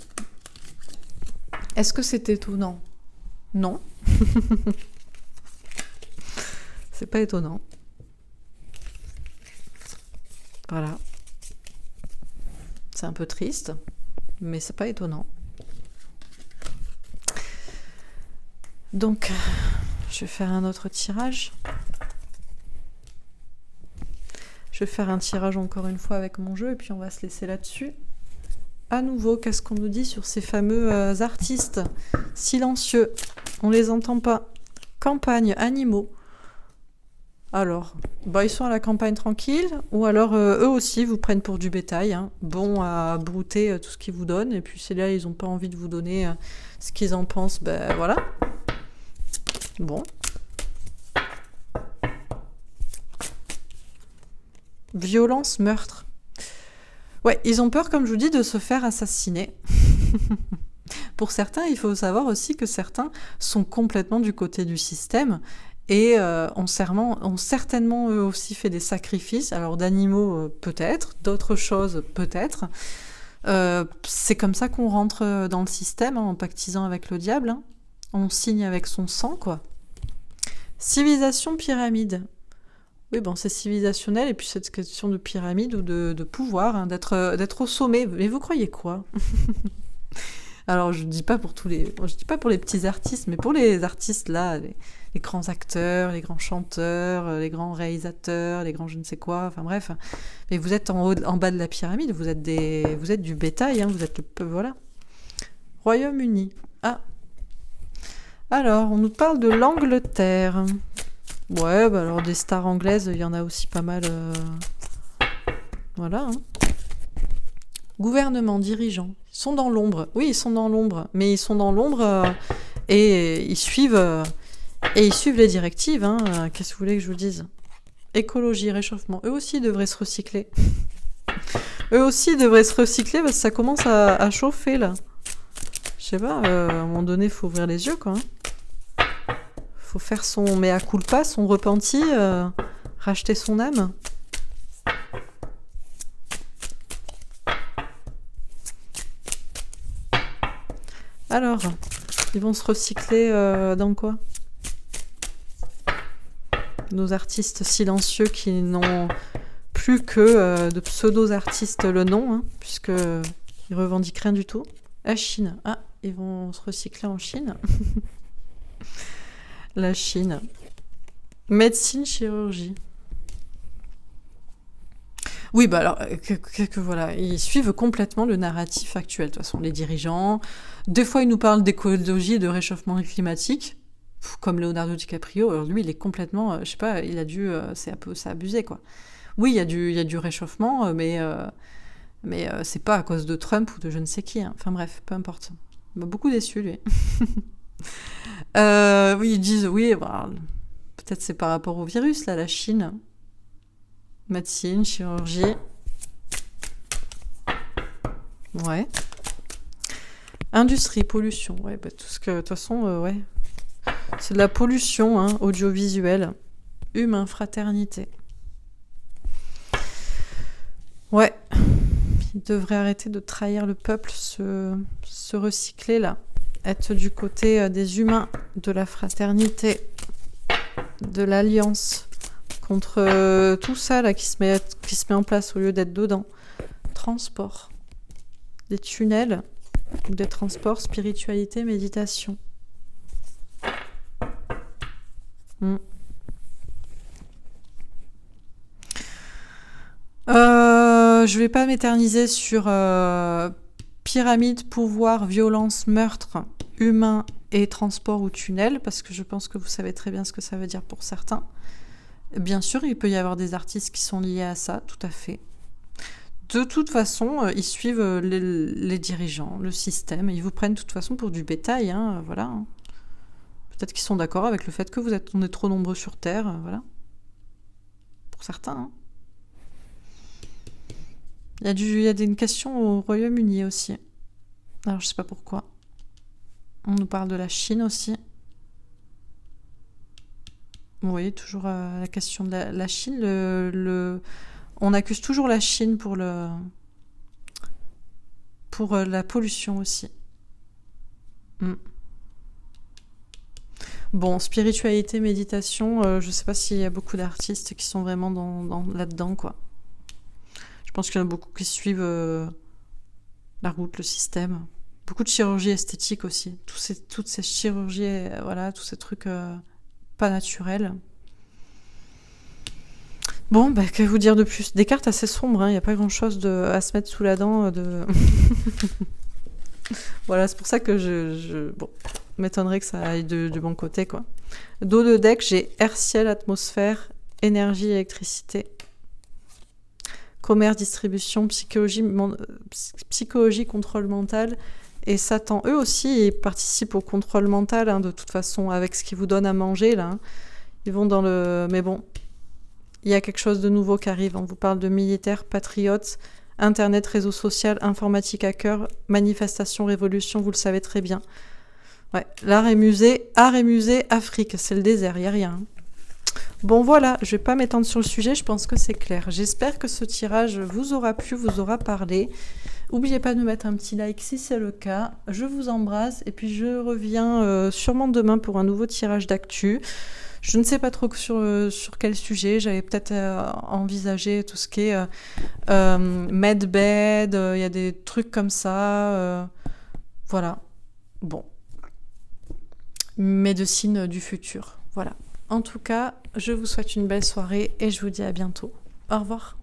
Est-ce que c'est étonnant ? Non. C'est pas étonnant. Voilà. C'est un peu triste, mais c'est pas étonnant. Donc, je vais faire un autre tirage. Je vais faire un tirage encore une fois avec mon jeu et puis on va se laisser là-dessus. À nouveau, qu'est-ce qu'on nous dit sur ces fameux artistes silencieux ? On les entend pas. Campagne, animaux. Alors, ils sont à la campagne tranquille, ou alors eux aussi vous prennent pour du bétail, bon à brouter tout ce qu'ils vous donnent, et puis c'est là ils n'ont pas envie de vous donner ce qu'ils en pensent, voilà. Bon. Violence, meurtre. Ouais, ils ont peur, comme je vous dis, de se faire assassiner. Pour certains, il faut savoir aussi que certains sont complètement du côté du système et ont certainement eux aussi fait des sacrifices, alors d'animaux peut-être, d'autres choses peut-être. C'est comme ça qu'on rentre dans le système, en pactisant avec le diable. On signe avec son sang, quoi. Civilisation pyramide. Oui, c'est civilisationnel, et puis cette question de pyramide ou de pouvoir, d'être au sommet. Mais vous croyez quoi ? Alors, je dis pas pour je dis pas pour les petits artistes, mais pour les artistes là, les grands acteurs, les grands chanteurs, les grands réalisateurs, les grands je ne sais quoi, enfin bref. Mais vous êtes en bas de la pyramide, vous êtes du bétail, hein, vous êtes voilà. Royaume-Uni. Ah. Alors, on nous parle de l'Angleterre. Ouais, bah alors des stars anglaises, il y en a aussi pas mal. Voilà. Hein. Gouvernement, dirigeants. Ils sont dans l'ombre. Oui, ils sont dans l'ombre. Mais ils sont dans l'ombre et ils suivent les directives. Hein. Qu'est-ce que vous voulez que je vous dise? Écologie, réchauffement. Eux aussi devraient se recycler. Eux aussi devraient se recycler parce que ça commence à chauffer là. Je sais pas, à un moment donné, il faut ouvrir les yeux quoi. Hein. Faut faire son mea culpa, son repenti, racheter son âme. Alors, ils vont se recycler dans quoi? Nos artistes silencieux qui n'ont plus que de pseudo-artistes le nom, hein, puisqu'ils revendiquent rien du tout. La Chine. Ah, ils vont se recycler en Chine. La Chine. Médecine, chirurgie. Oui, bah alors, voilà, ils suivent complètement le narratif actuel. De toute façon, les dirigeants, des fois, ils nous parlent d'écologie et de réchauffement climatique, comme Leonardo DiCaprio. Alors lui, il est complètement, je sais pas, il a dû, c'est abusé, quoi. Oui, il y a du réchauffement, mais c'est pas à cause de Trump ou de je ne sais qui. Hein. Enfin bref, peu importe. Il m'a beaucoup déçu, lui. Oui, ils disent, oui, bah, peut-être c'est par rapport au virus, là, la Chine. Médecine, chirurgie. Ouais. Industrie, pollution. Ouais, bah, tout ce que, de toute façon, ouais. C'est de la pollution, hein, audiovisuelle. Humain, fraternité. Ouais. Ils devraient arrêter de trahir le peuple, se recycler, là. Être du côté des humains, de la fraternité, de l'alliance. Contre tout ça là qui se met en place au lieu d'être dedans. Transport. Des tunnels, des transports, spiritualité, méditation. Je vais pas m'éterniser sur pyramide, pouvoir, violence, meurtre, humain et transport ou tunnel, parce que je pense que vous savez très bien ce que ça veut dire pour certains. Bien sûr, il peut y avoir des artistes qui sont liés à ça, tout à fait. De toute façon, ils suivent les dirigeants, le système, et ils vous prennent de toute façon pour du bétail, hein, voilà. Hein. Peut-être qu'ils sont d'accord avec le fait que on est trop nombreux sur Terre, voilà. Pour certains. Hein. Il y a une question au Royaume-Uni aussi. Alors, je sais pas pourquoi. On nous parle de la Chine aussi. Oui, toujours la question de la Chine. On accuse toujours la Chine pour la pollution aussi. Bon, spiritualité, méditation, je sais pas s'il y a beaucoup d'artistes qui sont vraiment là-dedans, quoi. Je pense qu'il y en a beaucoup qui suivent la route, le système. Beaucoup de chirurgie esthétique aussi. Toutes ces chirurgies, voilà, tous ces trucs pas naturels. Bon, bah, que vous dire de plus? Des cartes assez sombres, il n'y a pas grand-chose à se mettre sous la dent. Voilà, c'est pour ça que bon, m'étonnerait que ça aille du bon côté, quoi. Dos de deck, j'ai air, ciel, atmosphère, énergie, électricité. Commerce, distribution, psychologie, contrôle mental. Et Satan, eux aussi, ils participent au contrôle mental, hein, de toute façon, avec ce qu'ils vous donnent à manger, là. Hein. Ils vont dans le... Mais bon, il y a quelque chose de nouveau qui arrive. On vous parle de militaires, patriotes, Internet, réseau social, informatique, hacker, manifestation, révolution, vous le savez très bien. Ouais, art et musée, Afrique, c'est le désert, il n'y a rien. Hein. Bon voilà, je vais pas m'étendre sur le sujet, je pense que c'est clair. J'espère que ce tirage vous aura plu, vous aura parlé. N'oubliez pas de me mettre un petit like si c'est le cas. Je vous embrasse et puis je reviens sûrement demain pour un nouveau tirage d'actu. Je ne sais pas trop sur quel sujet. J'avais peut-être envisagé tout ce qui est medbed, il y a des trucs comme ça. Voilà. bon, médecine du futur. Voilà. En tout cas, je vous souhaite une belle soirée et je vous dis à bientôt. Au revoir.